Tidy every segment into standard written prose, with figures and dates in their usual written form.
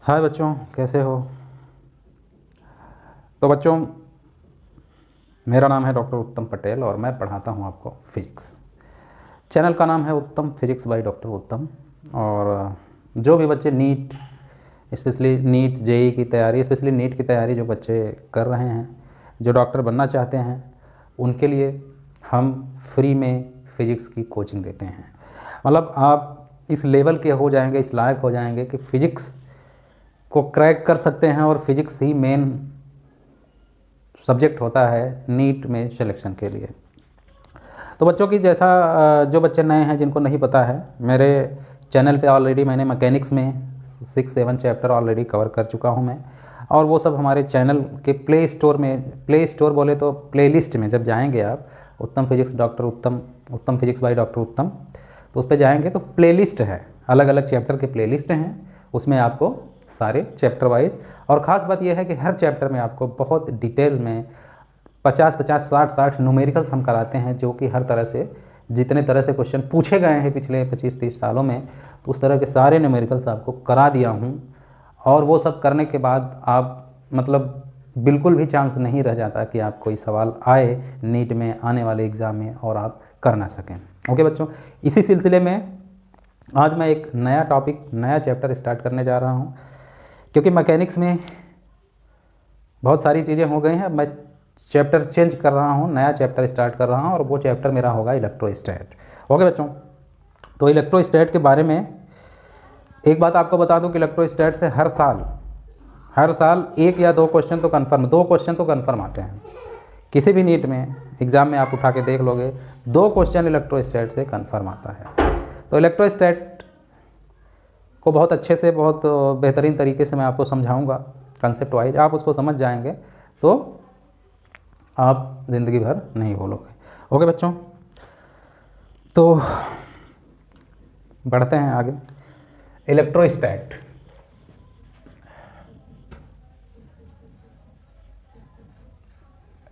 हाय बच्चों, कैसे हो। तो बच्चों, मेरा नाम है डॉक्टर उत्तम पटेल और मैं पढ़ाता हूँ आपको फिजिक्स। चैनल का नाम है उत्तम फिजिक्स बाय डॉक्टर उत्तम। और जो भी बच्चे नीट, स्पेशली नीट जेई की तैयारी, स्पेशली नीट की तैयारी जो बच्चे कर रहे हैं, जो डॉक्टर बनना चाहते हैं, उनके लिए हम फ्री में फ़िज़िक्स की कोचिंग देते हैं। मतलब आप इस लेवल के हो जाएंगे, इस लायक हो जाएंगे कि फ़िज़िक्स को क्रैक कर सकते हैं। और फिजिक्स ही मेन सब्जेक्ट होता है नीट में सिलेक्शन के लिए। तो बच्चों की जैसा जो बच्चे नए हैं, जिनको नहीं पता है, मेरे चैनल पे ऑलरेडी मैंने मैकेनिक्स में 6-7 चैप्टर ऑलरेडी कवर कर चुका हूँ मैं। और वो सब हमारे चैनल के प्ले स्टोर में, प्ले स्टोर बोले तो प्लेलिस्ट में जब जाएंगे आप, उत्तम फिजिक्स डॉक्टर उत्तम, उत्तम फिजिक्स बाय डॉक्टर उत्तम, तो उस पर जाएंगे तो प्लेलिस्ट है, अलग अलग चैप्टर के प्लेलिस्ट हैं। उसमें आपको सारे चैप्टर वाइज, और ख़ास बात यह है कि हर चैप्टर में आपको बहुत डिटेल में 50-50, 60-60 न्यूमेरिकल्स हम कराते हैं, जो कि हर तरह से, जितने तरह से क्वेश्चन पूछे गए हैं पिछले 25-30 सालों में, तो उस तरह के सारे न्यूमेरिकल्स आपको करा दिया हूँ। और वो सब करने के बाद आप मतलब बिल्कुल भी चांस नहीं रह जाता कि आप कोई सवाल आए नीट में आने वाले एग्ज़ाम में और आप कर ना सकें। ओके बच्चों, इसी सिलसिले में आज मैं एक नया टॉपिक, नया चैप्टर स्टार्ट करने जा रहा हूँ, क्योंकि मैकेनिक्स में बहुत सारी चीज़ें हो गई हैं। मैं चैप्टर चेंज कर रहा हूँ, नया चैप्टर स्टार्ट कर रहा हूँ, और वो चैप्टर मेरा होगा इलेक्ट्रोस्टैट। ओके बच्चों, तो इलेक्ट्रोस्टैट के बारे में एक बात आपको बता दूं कि इलेक्ट्रोस्टैट से हर साल 1 या 2 क्वेश्चन तो कन्फर्म, 2 क्वेश्चन तो कन्फर्म आते हैं। किसी भी नीट में एग्ज़ाम में आप उठा के देख लोगे, 2 क्वेश्चन इलेक्ट्रोस्टैट से कन्फर्म आता है। तो इलेक्ट्रोस्टैट को बहुत अच्छे से, बहुत बेहतरीन तरीके से मैं आपको समझाऊंगा, कंसेप्ट वाइज। आप उसको समझ जाएंगे तो आप ज़िंदगी भर नहीं भूलोगे। ओके बच्चों, तो बढ़ते हैं आगे। इलेक्ट्रोस्टैट,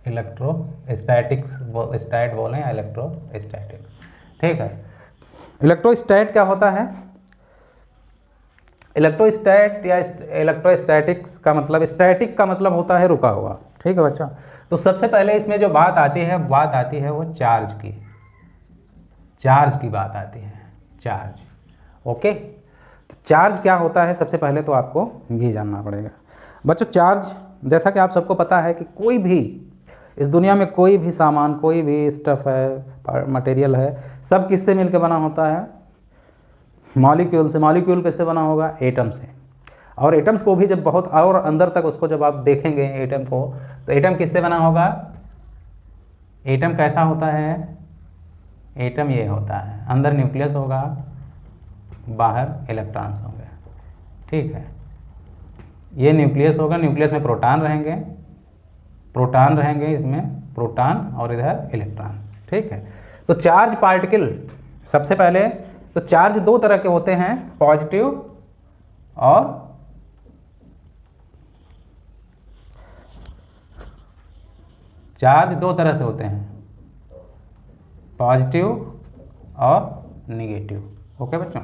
इलेक्ट्रोस्टैटिक्स, स्टैट बोलें या इलेक्ट्रोस्टैटिक्स, ठीक है। इलेक्ट्रोस्टैट क्या होता है? इलेक्ट्रोस्टैट या इलेक्ट्रोस्टैटिक्स का मतलब, स्टैटिक का मतलब होता है रुका हुआ, ठीक है बच्चा। तो सबसे पहले इसमें जो बात आती है वो चार्ज की, बात आती है, चार्ज। ओके, तो चार्ज क्या होता है सबसे पहले तो आपको ये जानना पड़ेगा बच्चों। चार्ज, जैसा कि आप सबको पता है कि कोई भी इस दुनिया में कोई भी सामान, कोई भी स्टफ है, मटेरियल है, सब किससे मिलकर बना होता है? मॉलिक्यूल से। मॉलिक्यूल किससे बना होगा? एटम से। और एटम्स को भी जब बहुत और अंदर तक उसको जब आप देखेंगे एटम को, तो एटम किससे बना होगा? एटम कैसा होता है? एटम ये होता है, अंदर न्यूक्लियस होगा, बाहर इलेक्ट्रॉन्स होंगे, ठीक है। ये न्यूक्लियस होगा, न्यूक्लियस में प्रोटॉन रहेंगे इसमें प्रोटॉन, और इधर इलेक्ट्रॉन्स, ठीक है। तो चार्ज पार्टिकल, सबसे पहले तो चार्ज 2 तरह के होते हैं, पॉजिटिव और चार्ज 2 तरह से होते हैं, पॉजिटिव और निगेटिव। ओके बच्चों,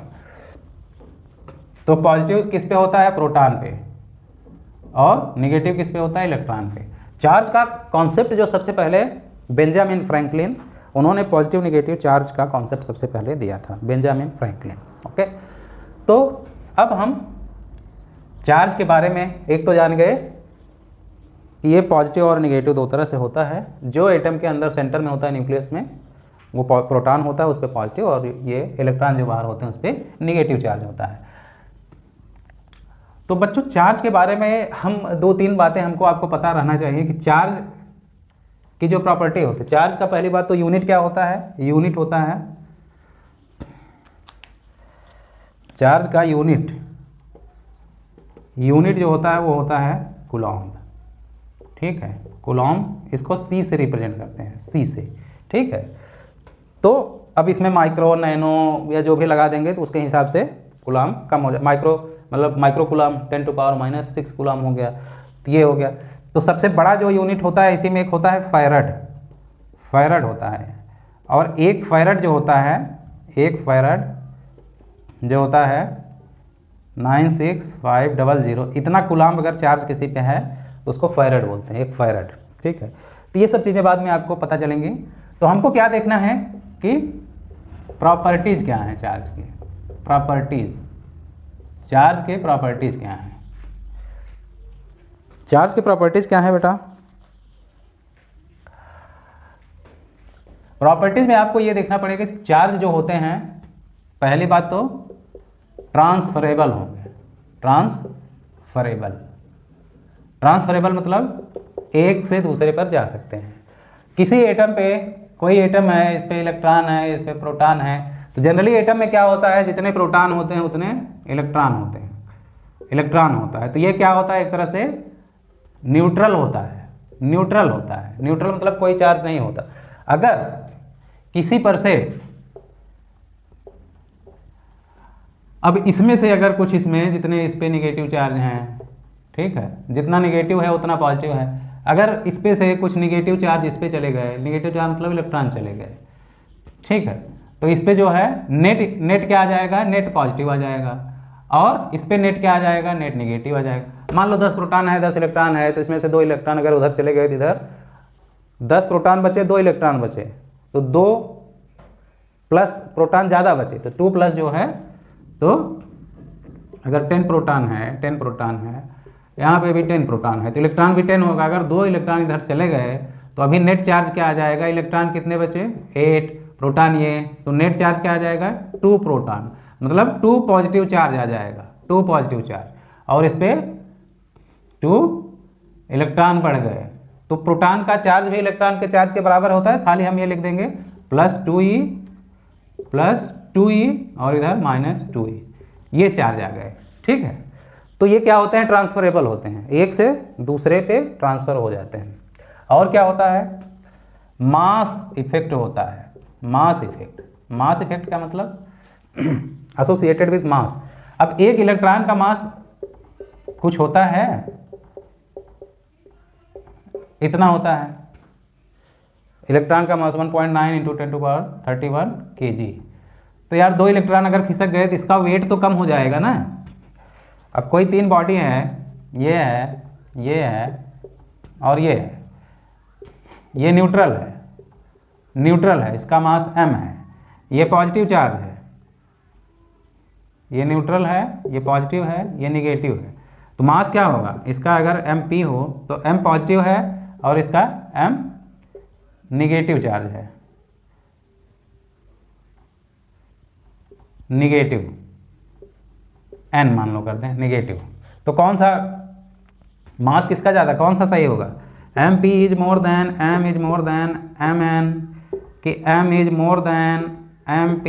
तो पॉजिटिव किस पे होता है? प्रोटॉन पे, और निगेटिव किस पे होता है? इलेक्ट्रॉन पे। चार्ज का कॉन्सेप्ट जो सबसे पहले बेंजामिन फ्रैंकलिन, उन्होंने पॉजिटिव निगेटिव चार्ज का कॉन्सेप्ट सबसे पहले दिया था, बेंजामिन फ्रैंकलिन। ओके, तो अब हम चार्ज के बारे में एक तो जान गए कि ये पॉजिटिव और निगेटिव 2 तरह से होता है। जो एटम के अंदर सेंटर में होता है, न्यूक्लियस में, वो प्रोटॉन होता है, उस पर पॉजिटिव, और ये इलेक्ट्रॉन जो बाहर होते हैं उस पर निगेटिव चार्ज होता है। तो बच्चों, चार्ज के बारे में हम 2-3 बातें हमको आपको पता रहना चाहिए कि चार्ज की जो प्रॉपर्टी होती है। चार्ज का पहली बात तो यूनिट क्या होता है? यूनिट होता है, चार्ज का यूनिट जो होता है वो होता है कूलॉम्ब, ठीक है। कूलॉम्ब, इसको सी से रिप्रेजेंट करते हैं, सी से, ठीक है। तो अब इसमें माइक्रो, नैनो या जो भी लगा देंगे तो उसके हिसाब से कूलॉम्ब कम हो जाए। माइक्रो कूलॉम्ब 10⁻⁻⁶ कूलॉम्ब हो गया, तो ये हो गया। तो सबसे बड़ा जो यूनिट होता है इसी में एक होता है फैरड होता है। और 1 फैरड जो होता है, 1 फैरड जो होता है 96500 इतना कूलाम अगर चार्ज किसी पे है तो उसको फैरड बोलते हैं, 1 फैरड। ठीक है, तो ये सब चीज़ें बाद में आपको पता चलेंगी। तो हमको क्या देखना है कि प्रॉपर्टीज़ क्या हैं चार्ज की, प्रॉपर्टीज़, चार्ज के प्रॉपर्टीज़ क्या हैं। चार्ज की प्रॉपर्टीज़ क्या है बेटा? प्रॉपर्टीज़ में आपको ये देखना पड़ेगा कि चार्ज जो होते हैं, पहली बात तो ट्रांसफरेबल होंगे। ट्रांसफरेबल, ट्रांसफरेबल मतलब एक से दूसरे पर जा सकते हैं। किसी एटम पे, कोई एटम है, इस पे इलेक्ट्रॉन है, इस पे प्रोटॉन है, तो जनरली एटम में क्या होता है, जितने प्रोटॉन होते हैं उतने इलेक्ट्रॉन होते हैं, इलेक्ट्रॉन होता है। तो ये क्या होता है, एक तरह से न्यूट्रल होता है, न्यूट्रल होता है। न्यूट्रल मतलब कोई चार्ज नहीं होता। अगर किसी पर से, अब इसमें से अगर कुछ, इसमें जितने इस पे निगेटिव चार्ज हैं, ठीक है, जितना निगेटिव है उतना पॉजिटिव है, अगर इस पे से कुछ निगेटिव चार्ज इस पे चले गए, निगेटिव चार्ज मतलब इलेक्ट्रॉन चले गए, ठीक है, तो इस पे जो है नेट क्या आ जाएगा, नेट पॉजिटिव आ जाएगा, और इस पे नेट क्या आ जाएगा, नेट निगेटिव आ जाएगा। मान लो 10 प्रोटॉन है, 10 इलेक्ट्रॉन है, तो इसमें से 2 इलेक्ट्रॉन अगर उधर चले गए, इधर 10 प्रोटॉन बचे, 2 इलेक्ट्रॉन बचे, तो 2 प्लस प्रोटॉन ज़्यादा बचे, तो 2 प्लस जो है, तो अगर 10 प्रोटॉन है, 10 प्रोटॉन है, यहाँ पे भी 10 प्रोटॉन है, तो इलेक्ट्रॉन भी 10 होगा। अगर 2 इलेक्ट्रॉन इधर चले गए तो अभी नेट चार्ज क्या आ जाएगा, इलेक्ट्रॉन कितने बचे, 8, प्रोटॉन ये, तो नेट चार्ज क्या आ जाएगा, 2 प्रोटॉन, मतलब 2 पॉजिटिव चार्ज आ जाएगा, 2 पॉजिटिव चार्ज, और इस पर 2 इलेक्ट्रॉन बढ़ गए। तो प्रोटॉन का चार्ज भी इलेक्ट्रॉन के चार्ज के बराबर होता है, खाली हम ये लिख देंगे प्लस 2e और इधर माइनस 2e, ये चार्ज आ गए। ठीक है, तो ये क्या होते हैं, ट्रांसफरेबल होते हैं, एक से दूसरे पे ट्रांसफर हो जाते हैं। और क्या होता है, मास इफेक्ट होता है, मास इफेक्ट। मास इफेक्ट का मतलब एसोसिएटेड विद मास। अब एक इलेक्ट्रॉन का मास कुछ होता है, इतना होता है, इलेक्ट्रॉन का मास 1.9 × 10⁻31 kg। तो यार 2 इलेक्ट्रॉन अगर खिसक गए तो इसका वेट तो कम हो जाएगा ना। अब कोई 3 बॉडी है, ये है, ये है और ये है, ये न्यूट्रल है, न्यूट्रल है, इसका मास m है, ये पॉजिटिव चार्ज है, ये न्यूट्रल है, ये पॉजिटिव है, ये निगेटिव है, तो मास क्या होगा इसका, अगर mp हो तो m पॉजिटिव है और इसका m निगेटिव चार्ज है, निगेटिव, n मान लो कर दें निगेटिव। तो कौन सा मास किसका ज़्यादा, कौन सा सही होगा, mp is more than m is more than mn, कि m is more than mp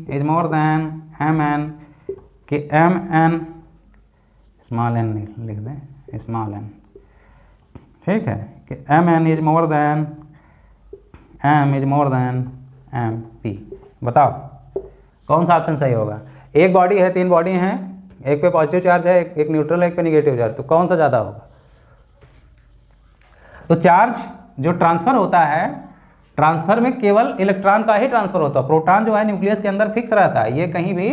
is more than mn, कि mn स्मॉल n लिख दें, स्मॉल n, ठीक है, कि mn is more than m is more than mp। बताओ कौन सा ऑप्शन सही होगा। एक बॉडी है, 3 बॉडी हैं, एक पे पॉजिटिव चार्ज है, एक न्यूट्रल है, एक पे निगेटिव चार्ज, तो कौन सा ज़्यादा होगा। तो चार्ज जो ट्रांसफ़र होता है, ट्रांसफ़र में केवल इलेक्ट्रॉन का ही ट्रांसफ़र होता है। प्रोटॉन जो है न्यूक्लियस के अंदर फिक्स रहता है, ये कहीं भी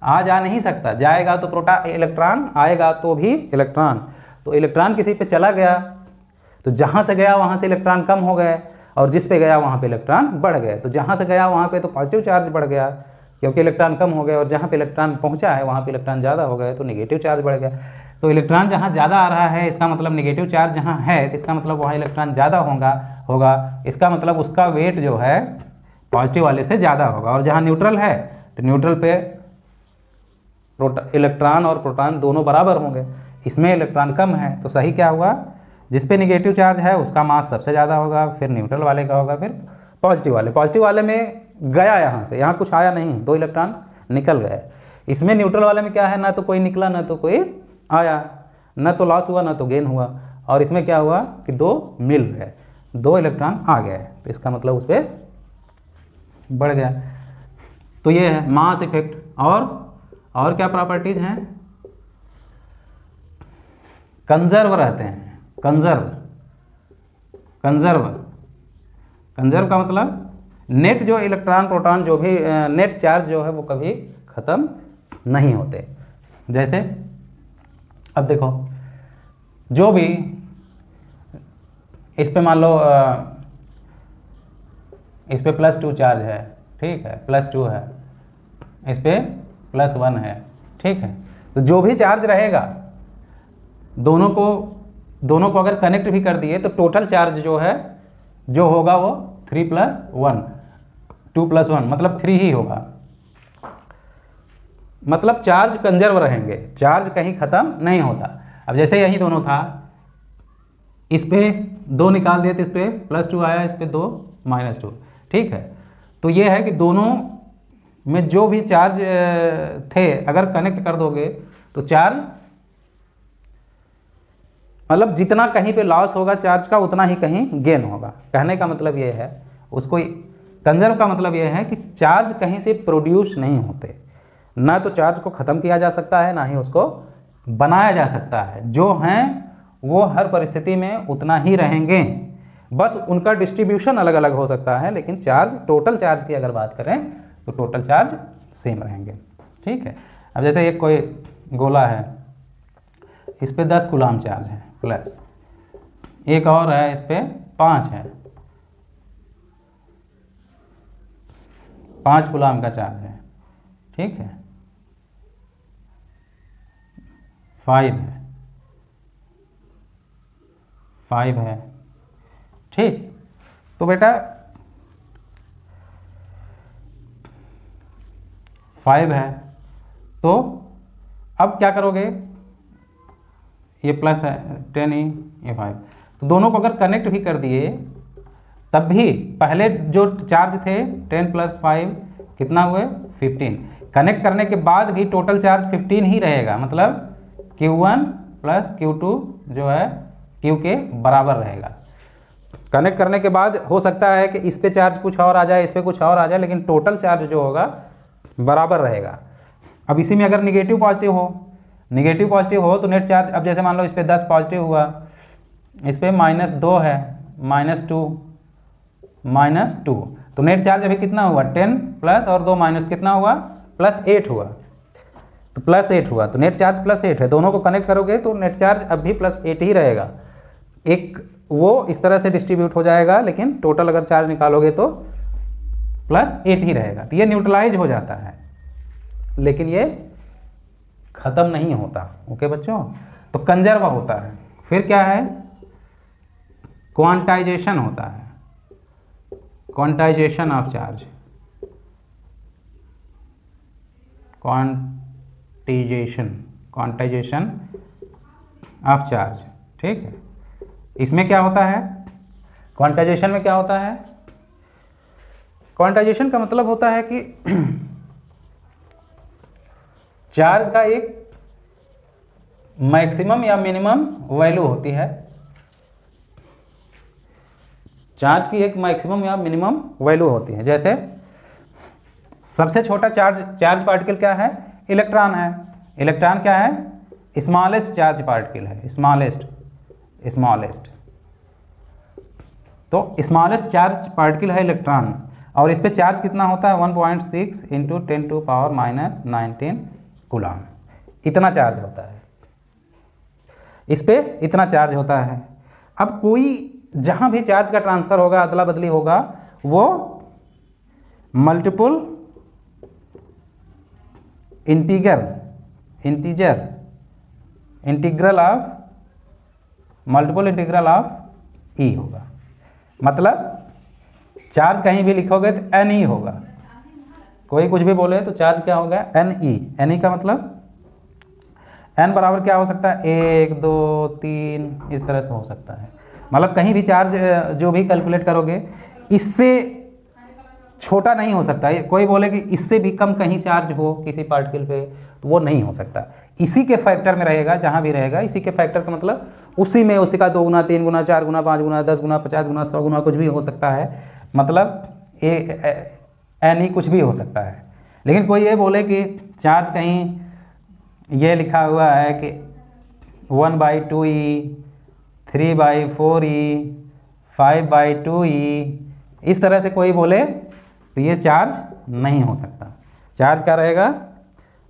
आ जा नहीं सकता, जाएगा तो प्रोटॉन इलेक्ट्रॉन, आएगा तो भी इलेक्ट्रॉन। तो इलेक्ट्रॉन किसी पे चला गया तो जहाँ से गया वहाँ से इलेक्ट्रॉन कम हो गए, और जिस पे गया वहाँ पे इलेक्ट्रॉन बढ़ गए। तो जहाँ से गया वहाँ पे तो पॉजिटिव चार्ज बढ़ गया क्योंकि इलेक्ट्रॉन कम हो गए, और जहाँ पे इलेक्ट्रॉन पहुँचा है वहाँ पे इलेक्ट्रॉन ज़्यादा हो गए तो निगेटिव चार्ज बढ़ गया। तो इलेक्ट्रॉन जहाँ ज़्यादा आ रहा है इसका मतलब निगेटिव चार्ज जहाँ है तो इसका मतलब वहाँ इलेक्ट्रॉन ज़्यादा होगा, इसका मतलब उसका वेट जो है पॉजिटिव वाले से ज़्यादा होगा। और जहाँ न्यूट्रल है तो न्यूट्रल पे इलेक्ट्रॉन और प्रोटॉन दोनों बराबर होंगे, इसमें इलेक्ट्रॉन कम है, तो सही क्या हुआ, जिस पे निगेटिव चार्ज है उसका मास सबसे ज़्यादा होगा, फिर न्यूट्रल वाले का होगा, फिर पॉजिटिव वाले। पॉजिटिव वाले में गया यहाँ से, यहाँ कुछ आया नहीं, 2 इलेक्ट्रॉन निकल गए। इसमें न्यूट्रल वाले में क्या है, ना तो कोई निकला ना तो कोई आया, ना तो लॉस हुआ ना तो गेन हुआ, और इसमें क्या हुआ कि 2 मिल गए, 2 इलेक्ट्रॉन आ गए, तो इसका मतलब उस पर बढ़ गया। तो ये है मास इफेक्ट। और क्या प्रॉपर्टीज हैं, कंजर्व रहते हैं, कंजर्व का मतलब नेट जो इलेक्ट्रॉन प्रोटॉन जो भी नेट चार्ज जो है वो कभी ख़त्म नहीं होते। जैसे अब देखो, जो भी इस पे मान लो इस पे +2 चार्ज है, ठीक है, +2 है, इस पे +1 है, ठीक है। तो जो भी चार्ज रहेगा दोनों को अगर कनेक्ट भी कर दिए तो टोटल चार्ज जो है जो होगा वो 3 + 1 2 + 1 मतलब 3 ही होगा। मतलब चार्ज कंजर्व रहेंगे, चार्ज कहीं ख़त्म नहीं होता। अब जैसे यही दोनों था, इस पे 2 निकाल दिए तो इस पे +2 आया, इस पे 2 -2, ठीक है। तो ये है कि दोनों में जो भी चार्ज थे अगर कनेक्ट कर दोगे तो चार्ज मतलब जितना कहीं पे लॉस होगा चार्ज का उतना ही कहीं गेन होगा। कहने का मतलब ये है, उसको कंजर्व का मतलब ये है कि चार्ज कहीं से प्रोड्यूस नहीं होते, ना तो चार्ज को ख़त्म किया जा सकता है ना ही उसको बनाया जा सकता है। जो हैं वो हर परिस्थिति में उतना ही रहेंगे, बस उनका डिस्ट्रीब्यूशन अलग अलग हो सकता है, लेकिन चार्ज टोटल चार्ज की अगर बात करें तो टोटल चार्ज सेम रहेंगे, ठीक है। अब जैसे एक कोई गोला है, इस पे 10 कूलाम चार्ज है प्लस, एक और है इस पे 5 है, 5 कूलाम का चार्ज है, ठीक है, 5 है, ठीक। तो बेटा 5 है, तो अब क्या करोगे, ये प्लस है 10 ही, ये 5, तो दोनों को अगर कनेक्ट भी कर दिए तब भी पहले जो चार्ज थे 10 + 5 कितना हुए 15, कनेक्ट करने के बाद भी टोटल चार्ज 15 ही रहेगा। मतलब Q1 + Q2 जो है Q के बराबर रहेगा। कनेक्ट करने के बाद हो सकता है कि इस पे चार्ज कुछ और आ जाए, इस पे कुछ और आ जाए, लेकिन टोटल चार्ज जो होगा बराबर रहेगा। अब इसी में अगर निगेटिव पॉजिटिव हो तो नेट चार्ज, अब जैसे मान लो इस पे 10 पॉजिटिव हुआ, इस पे -2 है, -2, तो नेट चार्ज अभी कितना हुआ 10 प्लस और 2 माइनस कितना हुआ +8 हुआ, तो +8 हुआ, तो नेट चार्ज +8 है। दोनों को कनेक्ट करोगे तो नेट चार्ज अब भी +8 ही रहेगा। एक वो इस तरह से डिस्ट्रीब्यूट हो जाएगा, लेकिन टोटल अगर चार्ज निकालोगे तो +8 ही रहेगा। तो ये न्यूट्रलाइज हो जाता है, लेकिन ये ख़त्म नहीं होता। ओके बच्चों, तो कंजर्व होता है। फिर क्या है, क्वांटाइजेशन होता है, quantization of charge, quantization of charge, ठीक है। इसमें क्या होता है, क्वांटाइजेशन में क्या होता है, क्वांटाइजेशन का मतलब होता है कि चार्ज का एक मैक्सिमम या मिनिमम वैल्यू होती है, चार्ज की एक मैक्सिमम या मिनिमम वैल्यू होती है। जैसे सबसे छोटा चार्ज पार्टिकल क्या है, इलेक्ट्रॉन है। इलेक्ट्रॉन क्या है, स्मॉलेस्ट चार्ज पार्टिकल है, स्मॉलेस्ट। तो स्मॉलेस्ट चार्ज पार्टिकल है इलेक्ट्रॉन, और इस पे चार्ज कितना होता है 1.6 × 10⁻⁻19 कूलम, इतना चार्ज होता है। इस पे इतना चार्ज होता है। अब कोई जहाँ भी चार्ज का ट्रांसफ़र होगा, अदला बदली होगा, वो मल्टीपल इंटीग्रल ऑफ ई होगा। मतलब चार्ज कहीं भी लिखोगे तो एन ई होगा, कोई कुछ भी बोले तो चार्ज क्या होगा एन ई का मतलब एन बराबर क्या हो सकता है 1 2 3 इस तरह से हो सकता है। मतलब कहीं भी चार्ज जो भी कैलकुलेट करोगे इससे छोटा नहीं हो सकता। कोई बोले कि इससे भी कम कहीं चार्ज हो किसी पार्टिकल पे तो वो नहीं हो सकता, इसी के फैक्टर में रहेगा, जहाँ भी रहेगा इसी के फैक्टर का मतलब उसी में उसी का 2 गुना 3 गुना 4 गुना 5 गुना 10 गुना 50 गुना 100 गुना कुछ भी हो सकता है। मतलब एन ही कुछ भी हो सकता है। लेकिन कोई ये बोले कि चार्ज कहीं ये लिखा हुआ है कि 1/2e 3/4e 5/2e इस तरह से कोई बोले तो ये चार्ज नहीं हो सकता। चार्ज क्या रहेगा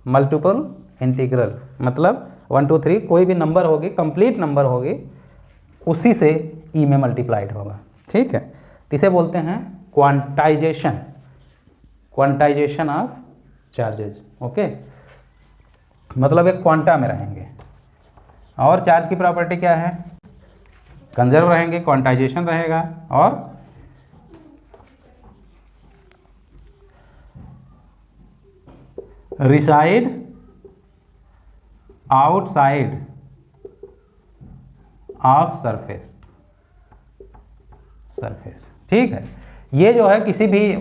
मल्टीपल इंटीग्रल मतलब 1 2 3 कोई भी नंबर होगी, कंप्लीट नंबर होगी, उसी से ई में मल्टीप्लाइड होगा। ठीक है, तो इसे बोलते हैं quantization, quantization of charges. Okay, मतलब एक क्वांटा में रहेंगे। और चार्ज की प्रॉपर्टी क्या है? कंजर्व रहेंगे, क्वांटाइजेशन रहेगा और रिसाइड आउटसाइड ऑफ सरफेस। ठीक है, ये जो है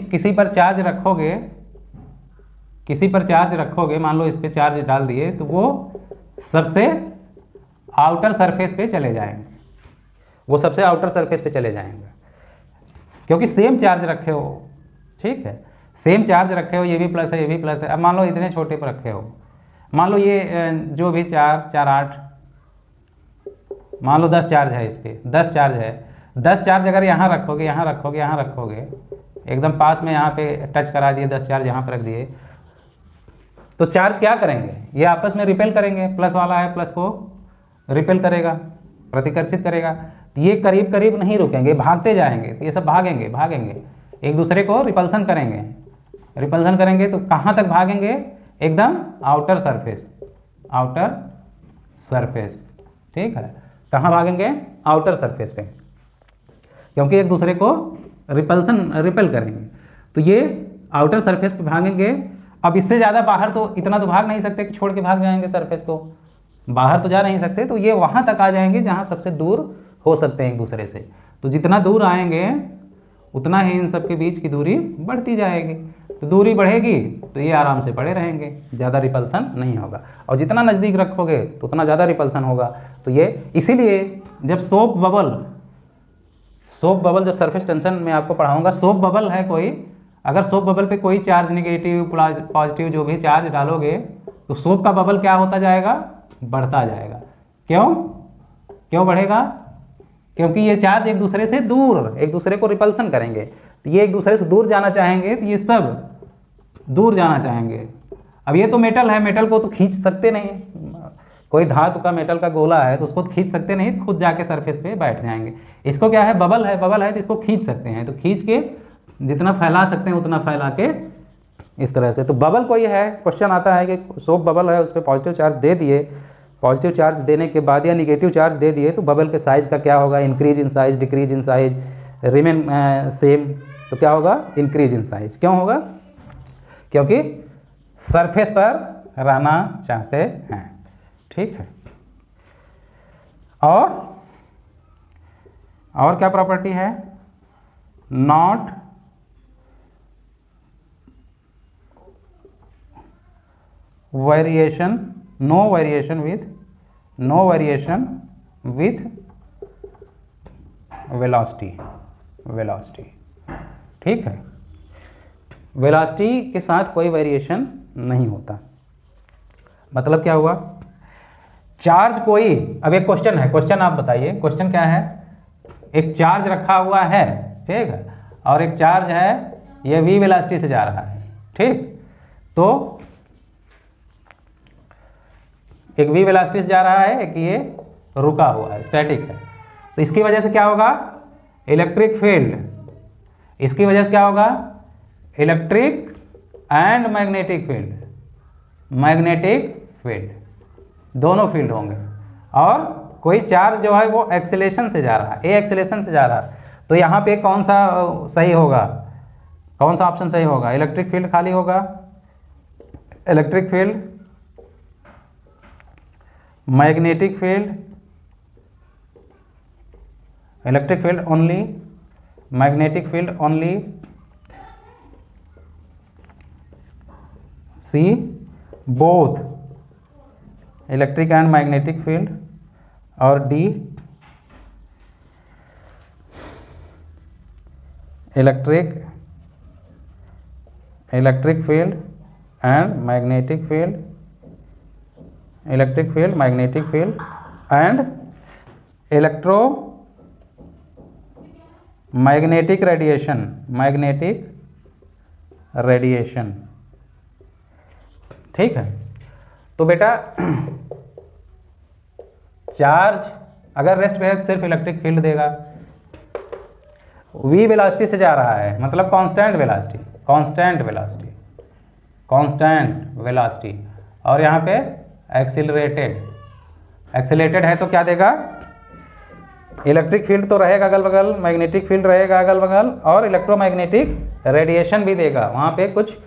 किसी पर चार्ज रखोगे, मान लो इस पे चार्ज डाल दिए तो वो सबसे आउटर सरफेस पे चले जाएंगे, क्योंकि सेम चार्ज रखे हो। ठीक है, सेम चार्ज रखे हो, ये भी प्लस है ये भी प्लस है। अब मान लो इतने छोटे पर रखे हो, मान लो ये जो भी 4 4 8, मान लो 10 चार्ज है, इस पर 10 चार्ज है। 10 चार्ज अगर यहाँ रखोगे, एकदम पास में यहाँ पे टच करा दिए, 10 चार्ज यहाँ पर रख दिए, तो चार्ज क्या करेंगे? ये आपस में रिपेल करेंगे। प्लस वाला है, प्लस को रिपेल करेगा, प्रतिकर्षित करेगा। ये करीब करीब नहीं रुकेंगे, भागते जाएंगे। तो ये सब भागेंगे एक दूसरे को रिपल्सन करेंगे। तो कहाँ तक भागेंगे? एकदम आउटर सरफेस। ठीक है, कहाँ भागेंगे? आउटर सरफेस पे, क्योंकि एक दूसरे को रिपेल करेंगे। तो ये आउटर सरफेस पे भागेंगे। अब इससे ज़्यादा बाहर तो इतना तो भाग नहीं सकते कि छोड़ के भाग जाएंगे सरफेस को, बाहर तो जा नहीं सकते। तो ये वहाँ तक आ जाएंगे जहाँ सबसे दूर हो सकते हैं एक दूसरे से। तो जितना दूर आएंगे उतना ही इन सब के बीच की दूरी बढ़ती जाएगी। तो दूरी बढ़ेगी तो ये आराम से पड़े रहेंगे, ज़्यादा रिपल्सन नहीं होगा। और जितना नज़दीक रखोगे तो उतना ज़्यादा रिपल्सन होगा। तो ये इसीलिए जब सोप बबल जब सरफेस टेंशन में आपको पढ़ाऊंगा, सोप बबल है कोई, अगर सोप बबल पे कोई चार्ज नेगेटिव पॉजिटिव जो भी चार्ज डालोगे तो सोप का बबल क्या होता जाएगा? बढ़ता जाएगा। क्यों बढ़ेगा? क्योंकि ये चार्ज एक दूसरे से दूर, एक दूसरे को रिपल्सन करेंगे। तो ये एक दूसरे से दूर जाना चाहेंगे, तो ये सब दूर जाना चाहेंगे। अब ये तो मेटल है, मेटल को तो खींच सकते नहीं, कोई धातु का मेटल का गोला है तो उसको तो खींच सकते नहीं, खुद जाके सरफेस पे बैठ जाएंगे। इसको क्या है? बबल है तो इसको खींच सकते हैं। तो खींच के जितना फैला सकते हैं उतना फैला के इस तरह से। तो बबल कोई है, क्वेश्चन आता है कि सोप बबल है, उस पर पॉजिटिव चार्ज दे दिए, पॉजिटिव चार्ज देने के बाद या निगेटिव चार्ज दे दिए तो बबल के साइज का क्या होगा? Increase in size, decrease in size, remain same. तो क्या होगा? Increase in size. क्यों होगा? क्योंकि सरफेस पर रहना चाहते हैं। ठीक है, और क्या प्रॉपर्टी है? Not variation, no variation with velocity. ठीक है, वेलोसिटी के साथ कोई वेरिएशन नहीं होता। मतलब क्या हुआ? चार्ज कोई, अब एक क्वेश्चन है, क्वेश्चन आप बताइए, क्वेश्चन क्या है? एक चार्ज रखा हुआ है, ठीक है, और एक चार्ज है ये v वेलोसिटी से जा रहा है। ठीक, तो एक v वेलोसिटी से जा रहा है, एक ये रुका हुआ है, स्टैटिक है। तो इसकी वजह से क्या होगा? Electric field. इसकी वजह से क्या होगा? इलेक्ट्रिक एंड मैग्नेटिक फील्ड, दोनों फील्ड होंगे। और कोई चार्ज जो है वो एक्सेलेरेशन से जा रहा है, ए एक्सेलेरेशन से जा रहा है। तो यहाँ पे कौन सा सही होगा? कौन सा ऑप्शन सही होगा? इलेक्ट्रिक फील्ड खाली होगा, electric field, magnetic field, electric field only, magnetic field only, C both electric and magnetic field, और D electric field and magnetic field, electric field, magnetic field and magnetic radiation. ठीक है, तो बेटा charge अगर rest पे है तो सिर्फ इलेक्ट्रिक फील्ड देगा। v वेलोसिटी से जा रहा है, मतलब constant velocity, constant velocity, constant velocity, और यहाँ पे एक्सीलरेटेड, एक्सीलरेटेड है तो क्या देगा, इलेक्ट्रिक फील्ड तो रहेगा अगल बगल, मैग्नेटिक फील्ड रहेगा अगल बगल, और इलेक्ट्रोमैग्नेटिक रेडिएशन भी देगा। वहाँ पे कुछ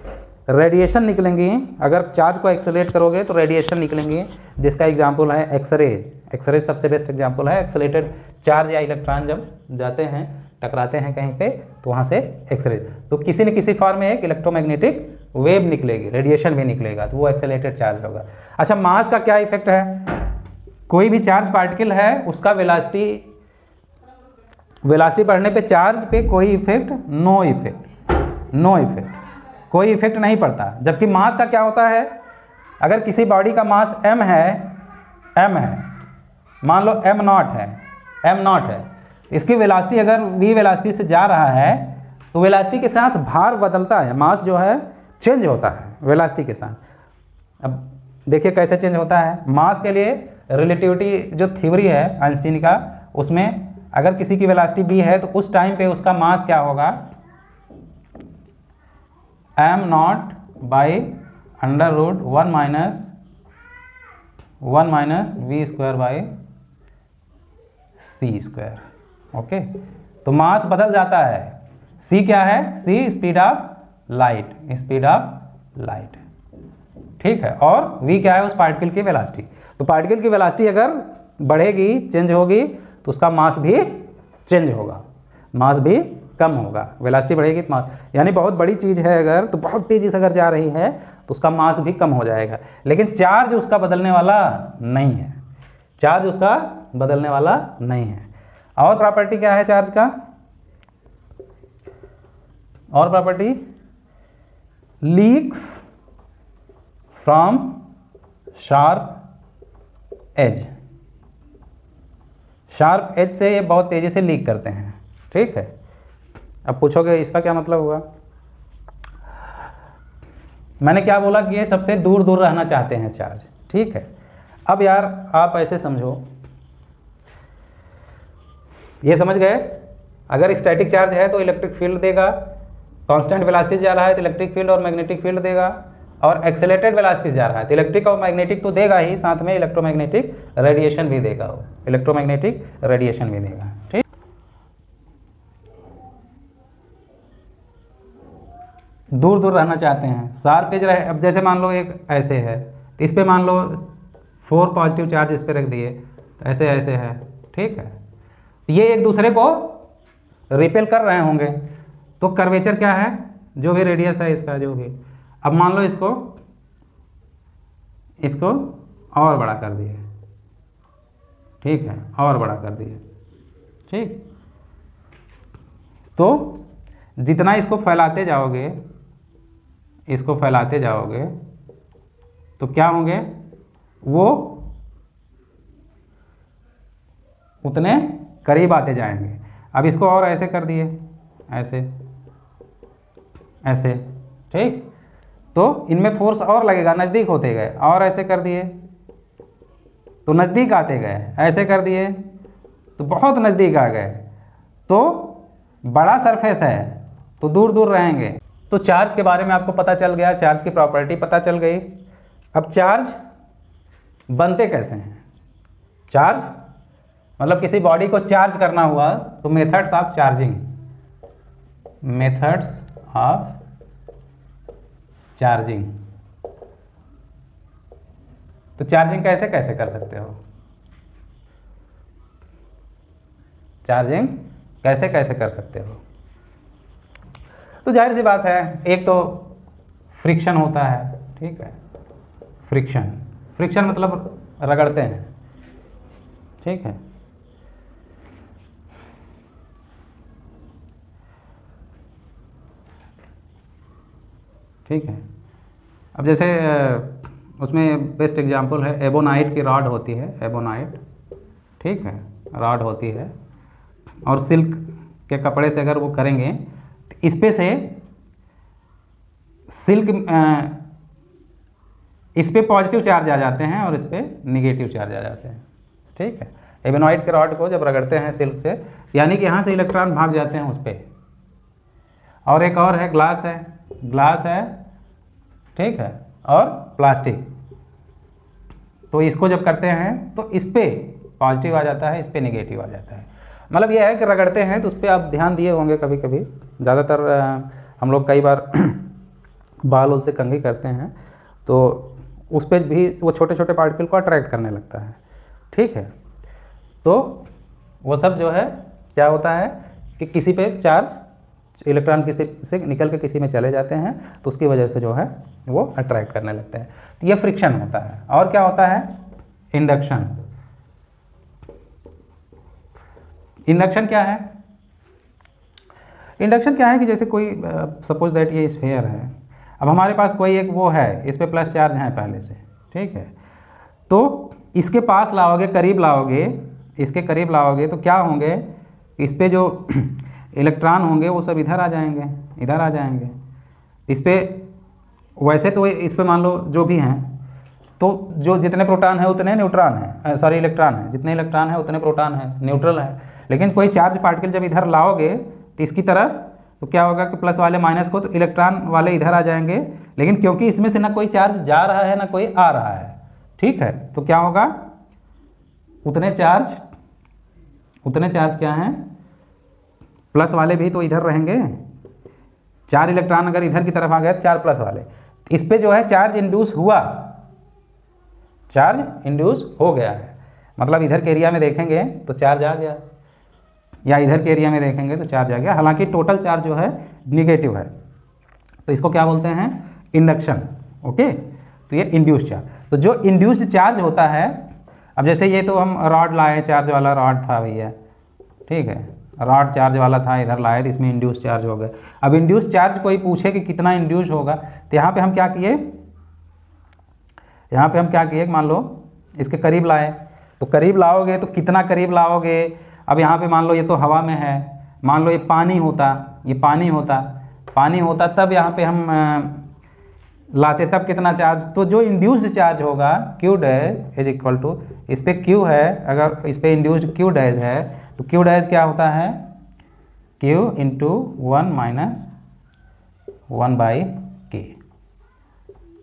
रेडिएशन निकलेंगी, अगर चार्ज को एक्सेलरेट करोगे तो रेडिएशन निकलेंगी, जिसका एग्जांपल है एक्सरेज। एक्सरेज सबसे बेस्ट एग्जांपल है। एक्सेलरेटेड चार्ज या इलेक्ट्रॉन जब जाते हैं, टकराते हैं कहीं पे, तो वहाँ से एक्सरेज, तो किसी न किसी फॉर्म में एक इलेक्ट्रोमैग्नेटिक वेव निकलेगी, रेडिएशन भी निकलेगा, तो वो एक्सेलरेटेड चार्ज होगा। अच्छा, मास का क्या इफेक्ट है? कोई भी चार्ज पार्टिकल है उसका वेलोसिटी बढ़ने पे चार्ज पे कोई effect, no effect, no effect, कोई इफेक्ट नहीं पड़ता। जबकि मास का क्या होता है, अगर किसी बॉडी का मास m है, मान लो m0 है, m0 है, इसकी वेलोसिटी अगर v वेलोसिटी से जा रहा है तो वेलोसिटी के साथ भार बदलता है, मास जो है चेंज होता है वेलोसिटी के साथ। अब देखिए कैसे चेंज होता है। मास के लिए रिलेटिविटी जो थ्योरी है आइंस्टीन का, उसमें अगर किसी की वेलोसिटी v है तो उस टाइम पे उसका मास क्या होगा, m0 by under root 1 minus v square by c square. Okay, तो मास बदल जाता है। c क्या है, c speed of light, speed of light, ठीक है, और v क्या है, उस पार्टिकल की वेलोसिटी। तो पार्टिकल की वेलोसिटी अगर बढ़ेगी, चेंज होगी, तो उसका मास भी चेंज होगा, मास भी कम होगा। वेलोसिटी बढ़ेगी तो मास, यानी बहुत बड़ी चीज़ है अगर, तो बहुत तेज़ी से अगर जा रही है तो उसका मास भी कम हो जाएगा। लेकिन चार्ज उसका बदलने वाला नहीं है, चार्ज उसका बदलने वाला नहीं है। और प्रॉपर्टी क्या है चार्ज का, और property, leaks from sharp edge, sharp edge से ये बहुत तेज़ी से लीक करते हैं, ठीक है। अब पूछोगे इसका क्या मतलब हुआ, मैंने क्या बोला कि ये सबसे दूर दूर रहना चाहते हैं चार्ज, ठीक है। अब यार आप ऐसे समझो, ये समझ गए, अगर स्टैटिक चार्ज है तो इलेक्ट्रिक फील्ड देगा, कांस्टेंट वेलोसिटी जा रहा है तो इलेक्ट्रिक फील्ड और मैग्नेटिक फील्ड देगा, और एक्सेलरेटेड वेलोसिटी जा रहा है तो इलेक्ट्रिक और मैग्नेटिक तो देगा ही, साथ में इलेक्ट्रोमैग्नेटिक रेडिएशन भी देगा, वो इलेक्ट्रोमैग्नेटिक रेडिएशन भी देगा, ठीक। दूर दूर रहना चाहते हैं, शार्प एज रहे। अब जैसे मान लो एक ऐसे है, तो इस पे मान लो 4 पॉजिटिव चार्ज इस पे रख दिए, तो ऐसे ऐसे है, ठीक है। ये एक दूसरे को रिपेल कर रहे होंगे, तो कर्वेचर क्या है, जो भी रेडियस है इसका, जो भी। अब मान लो इसको और बड़ा कर दिए, ठीक है, और बड़ा कर दिए, ठीक। तो जितना इसको फैलाते जाओगे, इसको फैलाते जाओगे, तो क्या होंगे, वो उतने करीब आते जाएंगे। अब इसको और ऐसे कर दिए, ऐसे ऐसे, ठीक, तो इनमें फोर्स और लगेगा, नज़दीक होते गए, और ऐसे कर दिए तो नज़दीक आते गए, ऐसे कर दिए तो बहुत नज़दीक आ गए। तो बड़ा सरफेस है तो दूर दूर रहेंगे। तो चार्ज के बारे में आपको पता चल गया, चार्ज की प्रॉपर्टी पता चल गई। अब चार्ज बनते कैसे हैं, चार्ज मतलब किसी बॉडी को चार्ज करना हुआ तो methods of charging, methods of charging. तो चार्जिंग कैसे कैसे कर सकते हो, चार्जिंग कैसे कैसे कर सकते हो। तो जाहिर सी बात है, एक तो फ्रिक्शन होता है, ठीक है, फ्रिक्शन, फ्रिक्शन मतलब रगड़ते हैं, ठीक है। ठीक है, अब जैसे उसमें बेस्ट एग्जांपल है, एबोनाइट की रॉड होती है, एबोनाइट, ठीक है, रॉड होती है, और सिल्क के कपड़े से अगर वो करेंगे तो इस पे से सिल्क इस पे पॉजिटिव चार्ज आ जाते हैं और इस पे निगेटिव चार्ज आ जाते हैं। ठीक है, एबेनॉइड के रॉड को जब रगड़ते हैं सिल्क से, यानी कि यहाँ से इलेक्ट्रॉन भाग जाते हैं उस पर। और एक और है ग्लास है, ठीक है, और प्लास्टिक। तो इसको जब करते हैं तो इस पे पॉजिटिव आ जाता है, इस पे निगेटिव आ जाता है। मतलब ये है कि रगड़ते हैं तो उस पर आप ध्यान दिए होंगे कभी कभी, ज़्यादातर हम लोग कई बार बाल उल से कंघी करते हैं तो उस पर भी वो छोटे छोटे पार्टिकल को अट्रैक्ट करने लगता है। ठीक है, तो वो सब जो है क्या होता है कि किसी पे चार्ज इलेक्ट्रॉन किसी से निकल के किसी में चले जाते हैं तो उसकी वजह से जो है वो अट्रैक्ट करने लगते हैं। तो ये फ्रिक्शन होता है। और क्या होता है? इंडक्शन। इंडक्शन क्या है? इंडक्शन क्या है कि जैसे कोई सपोज दैट ये स्फीयर है, अब हमारे पास कोई एक वो है, इस पे प्लस चार्ज है पहले से, ठीक है, तो इसके पास लाओगे, करीब लाओगे, इसके करीब लाओगे तो क्या होंगे, इस पे जो इलेक्ट्रॉन होंगे वो सब इधर आ जाएंगे, इधर आ जाएंगे। इस पे वैसे तो इस पे मान लो जो भी हैं, तो जो जितने प्रोटॉन है उतने न्यूट्रॉन है, सॉरी इलेक्ट्रॉन है, जितने इलेक्ट्रॉन है उतने प्रोटॉन है, न्यूट्रल है। लेकिन कोई चार्ज पार्टिकल जब इधर लाओगे तो इसकी तरफ, तो क्या होगा कि प्लस वाले माइनस को, तो इलेक्ट्रॉन वाले इधर आ जाएंगे। लेकिन क्योंकि इसमें से ना कोई चार्ज जा रहा है ना कोई आ रहा है, ठीक है, तो क्या होगा, उतने चार्ज क्या हैं, प्लस वाले भी तो इधर रहेंगे। 4 इलेक्ट्रॉन अगर इधर की तरफ आ गए, 4 प्लस वाले, इस पे जो है चार्ज इंड्यूस हुआ, चार्ज इंड्यूस हो गया है। मतलब इधर के एरिया में देखेंगे तो चार्ज आ गया, या इधर के एरिया में देखेंगे तो चार्ज आ गया, हालांकि टोटल चार्ज जो है निगेटिव है। तो इसको क्या बोलते हैं? इंडक्शन। ओके, तो ये इंड्यूस चार्ज। तो जो इंड्यूस्ड चार्ज होता है, अब जैसे ये तो हम रॉड लाए, चार्ज वाला रॉड था भैया, ठीक है, रॉड चार्ज वाला था, इधर लाए तो इसमें इंड्यूस चार्ज हो गया। अब इंड्यूस चार्ज कोई पूछे कि कितना इंड्यूस होगा, तो यहाँ पे हम क्या किए, मान लो इसके करीब लाए, तो करीब लाओगे तो कितना करीब लाओगे। अब यहाँ पे मान लो ये तो हवा में है, मान लो ये पानी होता तब यहाँ पे हम लाते, तब कितना चार्ज, तो जो इंड्यूस्ड चार्ज होगा Q dash is equal to, इस पे Q है, अगर इस पे इंड्यूस्ड Q डैश है तो Q डैश क्या होता है, Q इंटू 1 माइनस 1/K।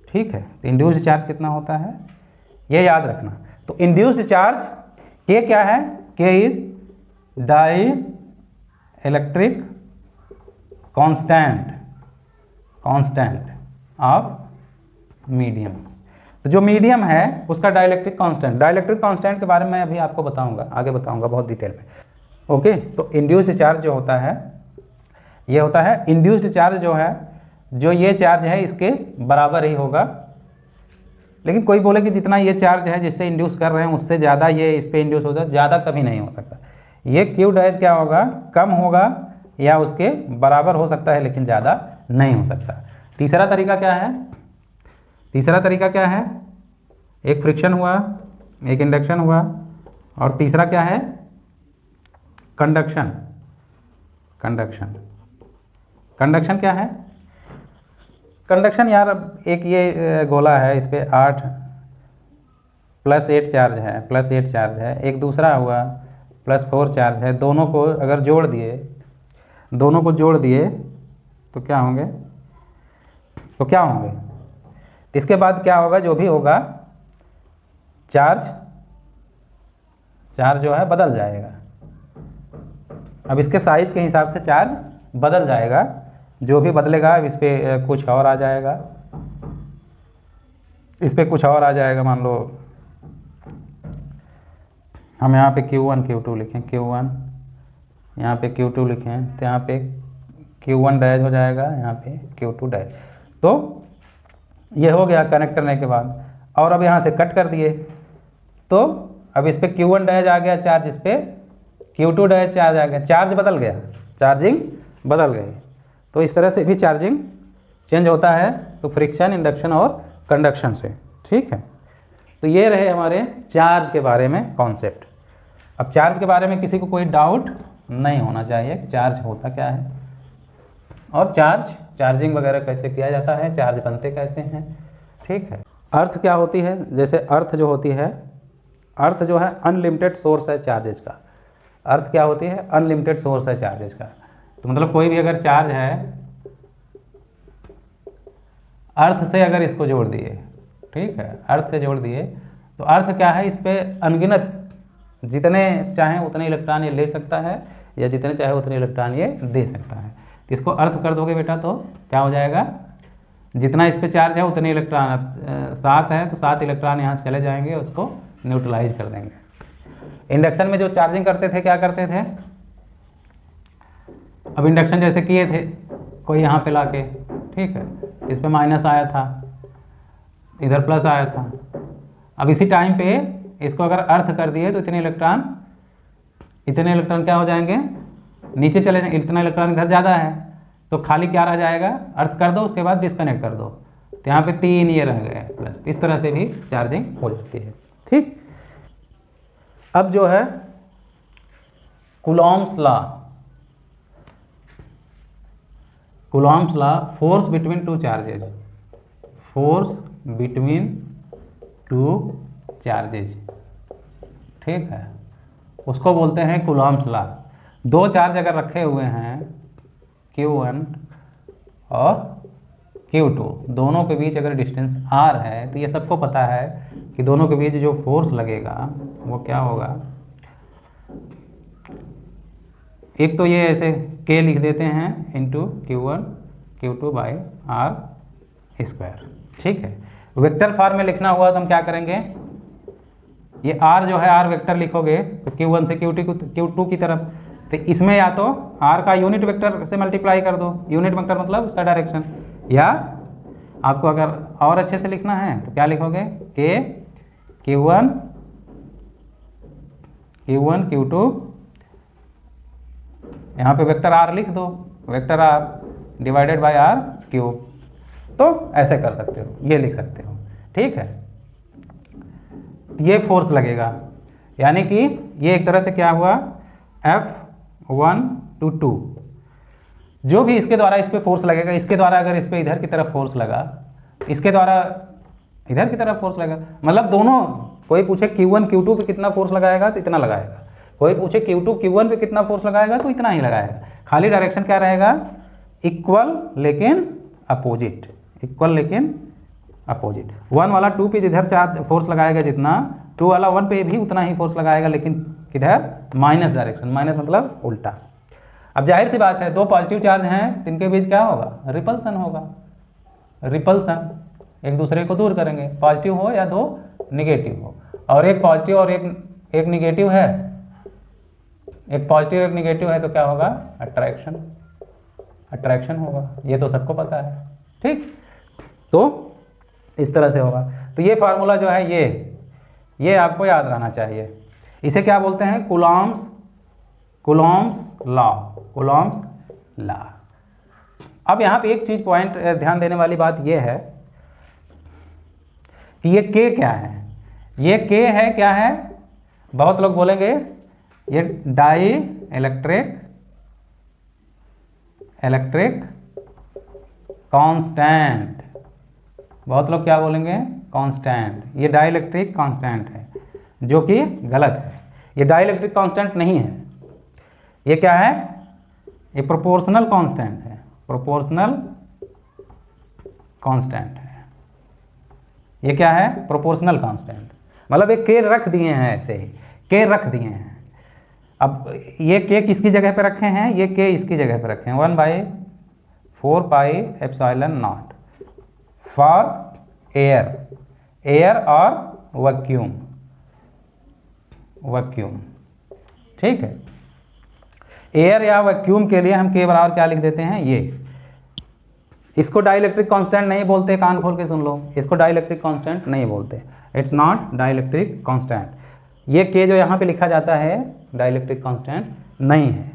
ठीक है, तो इंड्यूस्ड चार्ज कितना होता है ये याद रखना। तो इंड्यूस्ड चार्ज K क्या है, K is dielectric constant of medium. तो जो मीडियम है उसका डाइलेक्ट्रिक कांस्टेंट के बारे में अभी आपको बताऊंगा, आगे बताऊंगा बहुत डिटेल में। ओके, तो इंड्यूस्ड चार्ज जो होता है, ये होता है इंड्यूस्ड चार्ज जो है, जो ये चार्ज है इसके बराबर ही होगा। लेकिन कोई बोले कि जितना ये चार्ज है जिससे इंड्यूस कर रहे हैं उससे ज़्यादा ये इस पर इंड्यूस होता है, ज़्यादा कभी नहीं हो सकता। ये Q डैश क्या होगा, कम होगा या उसके बराबर हो सकता है, लेकिन ज़्यादा नहीं हो सकता। तीसरा तरीका क्या है, एक फ्रिक्शन हुआ, एक इंडक्शन हुआ, और तीसरा क्या है, कंडक्शन क्या है, कंडक्शन यार, एक ये गोला है, इस पे 8 + 8 चार्ज है, एक दूसरा हुआ +4 चार्ज है, दोनों को अगर जोड़ दिए तो क्या होंगे, इसके बाद क्या होगा, जो भी होगा चार्ज जो है बदल जाएगा। अब इसके साइज के हिसाब से चार्ज बदल जाएगा, जो भी बदलेगा इस पर कुछ और आ जाएगा, मान लो हम यहाँ पे Q1 Q2 लिखें, Q1 यहाँ पे Q2 लिखें, तो यहाँ पे Q1 डैश हो जाएगा, यहाँ पे Q2 डैश। तो ये हो गया कनेक्ट करने के बाद। और अब यहाँ से कट कर दिए तो अब इस पे Q1 डैश आ गया चार्ज, इस पे Q2 डैश चार्ज आ गया, चार्ज बदल गया, चार्जिंग बदल गई। तो इस तरह से भी चार्जिंग चेंज होता है, तो फ्रिक्शन, इंडक्शन और कंडक्शन से। ठीक है, तो ये रहे हमारे चार्ज के बारे में कॉन्सेप्ट। अब चार्ज के बारे में किसी को कोई डाउट नहीं होना चाहिए कि चार्ज होता क्या है, और चार्जिंग वगैरह कैसे किया जाता है, चार्ज बनते कैसे हैं। ठीक है, अर्थ क्या होती है, जैसे अर्थ जो होती है, अर्थ जो है अनलिमिटेड सोर्स है चार्जेज का। अर्थ क्या होती है, अनलिमिटेड सोर्स है चार्जेज का। तो मतलब कोई भी अगर चार्ज है, अर्थ से अगर इसको जोड़ दिए, ठीक है, अर्थ से जोड़ दिए, तो अर्थ क्या है, इस पे अनगिनत जितने चाहें उतने इलेक्ट्रॉन ये ले सकता है, या जितने चाहे उतने इलेक्ट्रॉन ये दे सकता है। तो इसको अर्थ कर दोगे बेटा तो क्या हो जाएगा, जितना इस पे चार्ज है उतने इलेक्ट्रॉन, 7 है तो 7 इलेक्ट्रॉन यहाँ से चले जाएंगे, उसको न्यूट्रलाइज कर देंगे। इंडक्शन में जो चार्जिंग करते थे क्या करते थे, अब इंडक्शन जैसे किए थे कोई यहाँ पे लाके, ठीक है, इस पे माइनस आया था, इधर प्लस आया था। अब इसी टाइम पे इसको अगर अर्थ कर दिए तो इतने इलेक्ट्रॉन क्या हो जाएंगे, नीचे चले जाएंगे। इतना इलेक्ट्रॉन इधर ज़्यादा है तो खाली क्या रह जाएगा, अर्थ कर दो, उसके बाद डिस्कनेक्ट कर दो, तो यहाँ पे 3 ये रह गए प्लस। इस तरह से भी चार्जिंग हो जाती है, ठीक। अब जो है Coulomb's law, Coulomb's law, force between two charges, force between two charges, ठीक है, उसको बोलते हैं कूलॉम्स लॉ। दो चार्ज अगर रखे हुए हैं Q1 और Q2, दोनों के बीच अगर डिस्टेंस R है, तो ये सबको पता है कि दोनों के बीच जो फोर्स लगेगा वो क्या होगा। एक तो ये ऐसे K लिख देते हैं into Q1 Q2 by R square, ठीक है। वेक्टर फॉर्म में लिखना हुआ तो हम क्या करेंगे, ये R जो है R वेक्टर लिखोगे तो Q1 से Q2 की तरफ, तो इसमें या तो R का यूनिट वेक्टर से मल्टीप्लाई कर दो, यूनिट वेक्टर मतलब उसका डायरेक्शन, या आपको अगर और अच्छे से लिखना है तो क्या लिखोगे, Q1 Q2, यहाँ पे वेक्टर R लिख दो, vector R divided by R cube, तो ऐसे कर सकते हो, ये लिख सकते हो, ठीक है। ये फोर्स लगेगा, यानी कि ये एक तरह से क्या हुआ, F1 to 2, जो भी इसके द्वारा इस पे फोर्स लगेगा, इसके द्वारा अगर इस पे इधर की तरफ फोर्स लगा, इसके द्वारा इधर की तरफ फोर्स लगेगा, मतलब दोनों, कोई पूछे Q1 Q2 पे कितना फोर्स लगाएगा तो इतना लगाएगा, कोई पूछे Q2 Q1 पे कितना फोर्स लगाएगा तो इतना ही लगाएगा, खाली डायरेक्शन क्या रहेगा, इक्वल लेकिन अपोजिट, इक्वल लेकिन अपोजिट। 1 वाला 2 पे जिधर चार्ज फोर्स लगाएगा जितना, 2 वाला 1 पे भी उतना ही फोर्स लगाएगा, लेकिन किधर, माइनस डायरेक्शन, माइनस मतलब उल्टा। अब जाहिर सी बात है, दो पॉजिटिव चार्ज हैं, इनके बीच क्या होगा, रिपल्सन होगा, रिपल्सन, एक दूसरे को दूर करेंगे, पॉजिटिव हो या दो निगेटिव हो, और एक पॉजिटिव और एक निगेटिव है, एक पॉजिटिव एक निगेटिव है, तो क्या होगा, अट्रैक्शन, अट्रैक्शन होगा, ये तो सबको पता है, ठीक। तो इस तरह से होगा। तो ये फार्मूला जो है ये आपको याद रहना चाहिए। इसे क्या बोलते हैं, कूलॉम्स लॉ, कूलॉम्स लॉ। अब यहाँ पे एक चीज पॉइंट ध्यान देने वाली बात ये है कि ये K क्या है, ये K है क्या है, बहुत लोग बोलेंगे ये डाई इलेक्ट्रिक कांस्टेंट, बहुत लोग क्या बोलेंगे, कांस्टेंट, ये डाइलेक्ट्रिक कांस्टेंट है, जो कि गलत है। ये डाइलेक्ट्रिक कांस्टेंट नहीं है, ये क्या है, ये प्रोपोर्शनल कांस्टेंट है, प्रोपोर्शनल कांस्टेंट है। ये क्या है, प्रोपोर्शनल कांस्टेंट, मतलब एक K रख दिए हैं, ऐसे ही K रख दिए हैं। अब ये K किसकी जगह पे रखे हैं, ये K इसकी जगह पे रखे हैं, 1/4 pi epsilon not for air और वैक्यूम, ठीक है। एयर या वैक्यूम के लिए हम K बराबर क्या लिख देते हैं, ये, इसको डाइलेक्ट्रिक कांस्टेंट नहीं बोलते, कान खोल के सुन लो, इसको डाइलेक्ट्रिक कांस्टेंट नहीं बोलते, इट्स नॉट डाइलेक्ट्रिक कांस्टेंट। ये K जो यहाँ पे लिखा जाता है डाइलेक्ट्रिक कांस्टेंट नहीं है,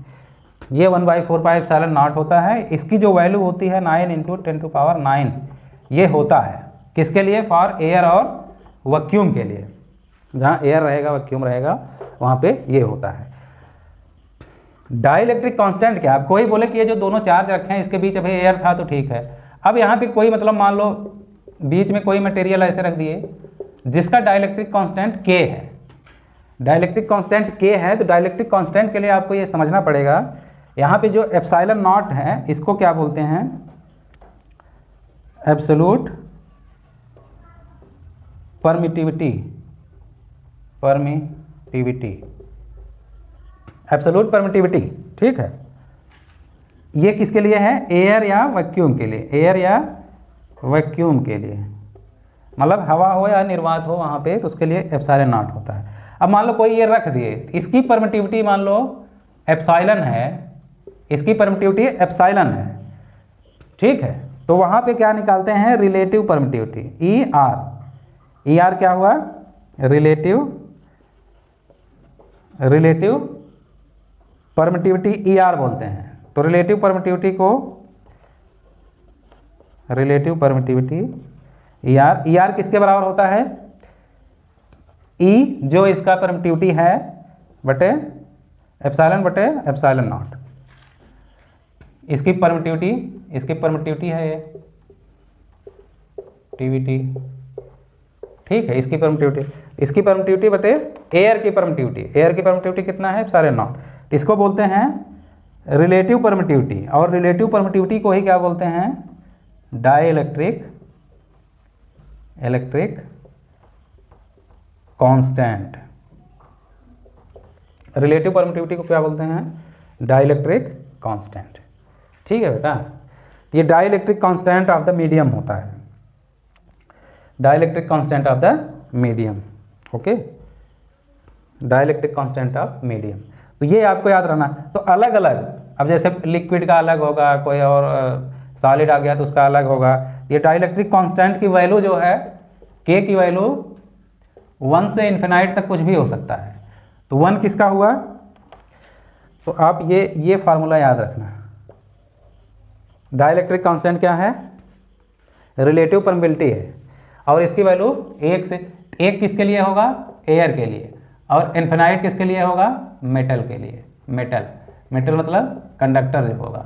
ये 1/4 पाई एप्सिलॉन नॉट होता है। इसकी जो वैल्यू होती है 9 × 10⁹, ये होता है किसके लिए, फॉर एयर और वैक्यूम के लिए, जहाँ एयर रहेगा वैक्यूम रहेगा वहाँ पे ये होता है। डाइलेक्ट्रिक कांस्टेंट क्या, अब कोई बोले कि ये जो दोनों चार्ज रखे हैं इसके बीच अभी एयर था तो ठीक है, अब यहाँ पे कोई मतलब मान लो बीच में कोई मटेरियल ऐसे रख दिए जिसका डाइलेक्ट्रिक कांस्टेंट k है, डाइलेक्ट्रिक कांस्टेंट k है, तो डाइलेक्ट्रिक कांस्टेंट के लिए आपको ये समझना पड़ेगा, यहाँ पे जो एप्सिलॉन नॉट है इसको क्या बोलते हैं, एब्सोल्यूट परमिटिविटी, एब्सोल्यूट परमिटिविटी, ठीक है। ये किसके लिए है, एयर या वैक्यूम के लिए, एयर या वैक्यूम के लिए, मतलब हवा हो या निर्वात हो वहाँ पे, तो उसके लिए एप्सिलॉन नॉट होता है। अब मान लो कोई ये रख दिए, इसकी परमिटिविटी मान लो एप्सिलॉन है, इसकी परमिटिविटी एप्सिलॉन है, ठीक है, तो वहाँ पे क्या निकालते हैं, रिलेटिव परमिटिविटी, ई आर क्या हुआ, रिलेटिव परमिटिविटी ई आर बोलते हैं। तो रिलेटिव परमिटिविटी ई आर किसके बराबर होता है, ई जो इसका परमिटिविटी है बटे एप्सिलॉन नॉट, इसकी परमिटिविटी है ये टीवीटी, ठीक है, इसकी परमिटिविटी बटे एयर की परमिटिविटी कितना है, एप्सिलॉन नॉट। इसको बोलते हैं रिलेटिव परमिटिविटी, और रिलेटिव परमिटिविटी को ही क्या बोलते हैं, डाइलेक्ट्रिक कांस्टेंट। रिलेटिव परमिटिविटी को क्या बोलते हैं, डाइलेक्ट्रिक कांस्टेंट, ठीक है बेटा। ये dielectric constant of the medium होता है, dielectric constant of the medium, okay, dielectric constant of medium. तो ये आपको याद रहना। तो अलग अलग, अब जैसे लिक्विड का अलग होगा, कोई और सॉलिड आ गया तो उसका अलग होगा। ये डाइलेक्ट्रिक कांस्टेंट की वैल्यू जो है, के की वैल्यू 1 से इन्फिनाइट तक कुछ भी हो सकता है। तो 1 किसका हुआ, तो आप ये फार्मूला याद रखना। डाइलेक्ट्रिक कांस्टेंट क्या है, रिलेटिव परमिटिविटी है, और इसकी वैल्यू 1 किसके लिए होगा, एयर के लिए, और इन्फिनाइट किसके लिए होगा, मेटल के लिए। मेटल मतलब कंडक्टर जो होगा,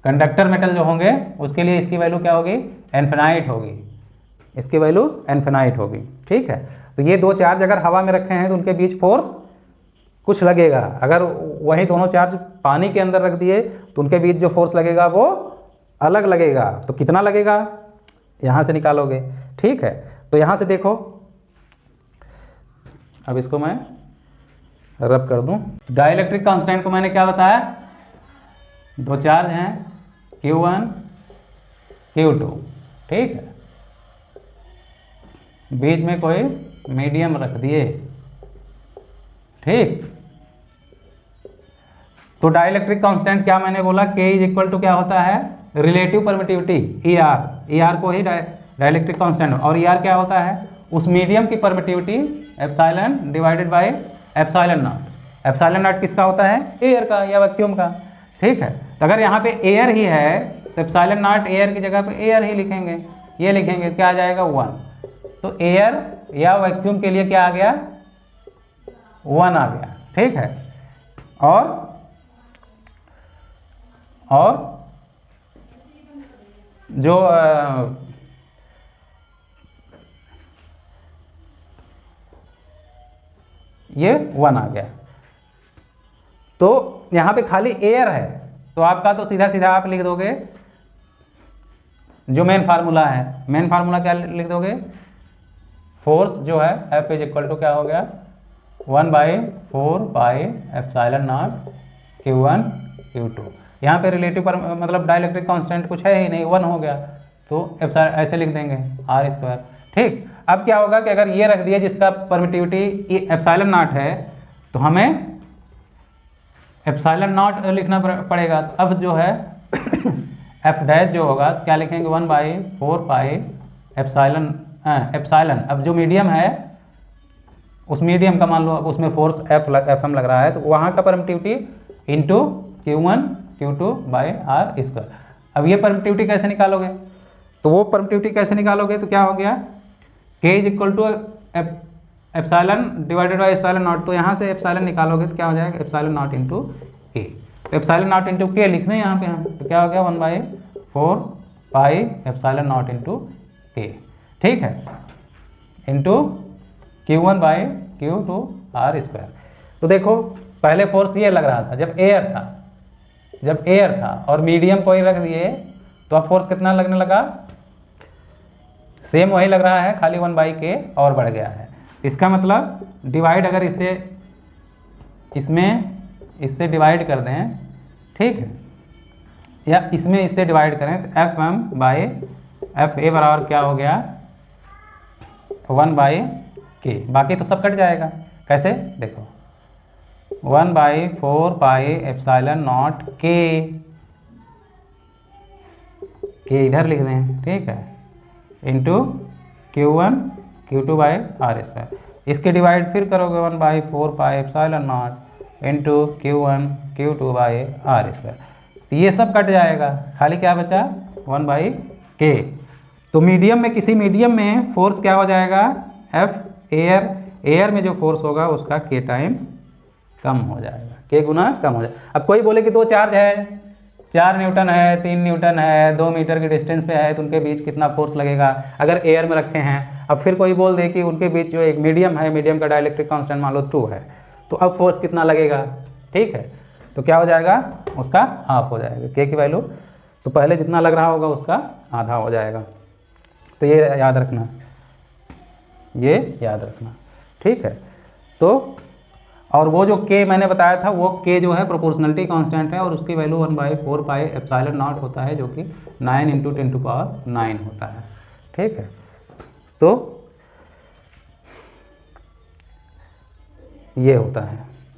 कंडक्टर मेटल जो होंगे उसके लिए इसकी वैल्यू क्या होगी, इन्फिनाइट होगी, इसकी वैल्यू इन्फिनाइट होगी, ठीक है। तो ये दो चार्ज अगर हवा में रखे हैं तो उनके बीच फोर्स कुछ लगेगा। अगर वही दोनों चार्ज पानी के अंदर रख दिए तो उनके बीच जो फोर्स लगेगा वो अलग लगेगा। तो कितना लगेगा, यहाँ से निकालोगे, ठीक है। तो यहाँ से देखो, अब इसको मैं रब कर दूं। डाइलेक्ट्रिक कांस्टेंट को मैंने क्या बताया, दो चार्ज हैं Q1 Q2, ठीक है, बीच में कोई मीडियम रख दिए, ठीक। तो डाइलेक्ट्रिक कांस्टेंट क्या मैंने बोला, K इज इक्वल टू क्या होता है, रिलेटिव परमिटिविटी ई आर को ही डाइलेक्ट्रिक कांस्टेंट, और ई आर क्या होता है, उस मीडियम की permittivity epsilon divided by epsilon not. Epsilon not किसका होता है, एयर का या वैक्यूम का, ठीक है। तो अगर यहाँ पे एयर ही है तो एप्सिलॉन नॉट एयर की जगह पे एयर ही लिखेंगे, ये लिखेंगे, क्या आ जाएगा 1। तो एयर या वैक्यूम के लिए क्या आ गया, 1 आ गया, ठीक है। और जो ये 1 आ गया। तो यहाँ पे खाली एयर है, तो आपका तो सीधा सीधा आप लिख दोगे जो मेन फार्मूला है। मेन फार्मूला क्या लिख दोगे, फोर्स जो है F इज इक्वल टू क्या हो गया, 1/4 pi epsilon naught Q1 Q2। यहाँ पे रिलेटिव पर मतलब डाइलेक्ट्रिक कांस्टेंट कुछ है ही नहीं, 1 हो गया, तो ऐसे लिख देंगे R², ठीक। अब क्या होगा कि अगर ये रख दिया जिसका परमिटिविटी एप्सिलॉन नॉट है, तो हमें एप्सिलॉन नॉट लिखना पड़ेगा। तो अब जो है F डैश जो होगा तो क्या लिखेंगे, 1/4 पाई एप्सिलॉन। अब जो मीडियम है उस मीडियम का मान लो उसमें फोर्स Fm लग रहा है, तो वहाँ का परमिटिविटी इंटू Q1 Q2/R²। अब ये परमिटिविटी कैसे निकालोगे, तो वो परमिटिविटी कैसे निकालोगे, तो क्या हो गया, K is equal to epsilon divided by epsilon naught. तो यहाँ से एप्सिलॉन निकालोगे तो क्या हो जाएगा, एप्सिलॉन नॉट इंटू K। तो एप्सिलॉन नॉट इंटू K लिखने यहाँ पे हम, तो क्या हो गया, 1/4 पाई एप्सिलॉन नॉट इंटू के, ठीक है, into Q1 by Q2 R square. तो देखो पहले फोर्स ये लग रहा था जब एयर था और मीडियम कोई रख दिए तो अब फोर्स कितना लगने लगा, सेम वही लग रहा है, खाली 1/k और बढ़ गया है। इसका मतलब डिवाइड अगर इससे डिवाइड कर दें, ठीक है, या इसमें इससे डिवाइड करें तो Fm बाई Fa बराबर क्या हो गया 1/k, बाकी तो सब कट जाएगा। कैसे देखो 1/4 पाई एप्सिलॉन नॉट k इधर लिख दें, ठीक है, into Q1 Q2 by R square. इसके डिवाइड फिर करोगे 1/4 pi epsilon naught into Q1 Q2 by R square. तो ये सब कट जाएगा, खाली क्या बचा 1/k। तो मीडियम में, किसी मीडियम में फोर्स क्या हो जाएगा, F एयर में जो फोर्स होगा उसका k टाइम्स कम हो जाएगा, k गुना कम हो जाएगा। अब कोई बोले कि दो चार्ज है, 4 न्यूटन है, 3 न्यूटन है, 2 मीटर के डिस्टेंस पे है, तो उनके बीच कितना फोर्स लगेगा अगर एयर में रखे हैं। अब फिर कोई बोल दे कि उनके बीच जो एक मीडियम है, मीडियम का डाइलेक्ट्रिक कांस्टेंट मान लो 2 है, तो अब फोर्स कितना लगेगा, ठीक है, तो क्या हो जाएगा उसका हाफ हो जाएगा, k की वैल्यू तो पहले जितना लग रहा होगा उसका आधा हो जाएगा। तो ये याद रखना, ठीक है। तो और वो जो k मैंने बताया था वो k जो है प्रोपोर्शनलिटी कांस्टेंट है और उसकी वैल्यू 1/4 पाई एप्सिलॉन नॉट होता है, जो कि 9 × 10⁹ होता है, ठीक है। तो ये होता है,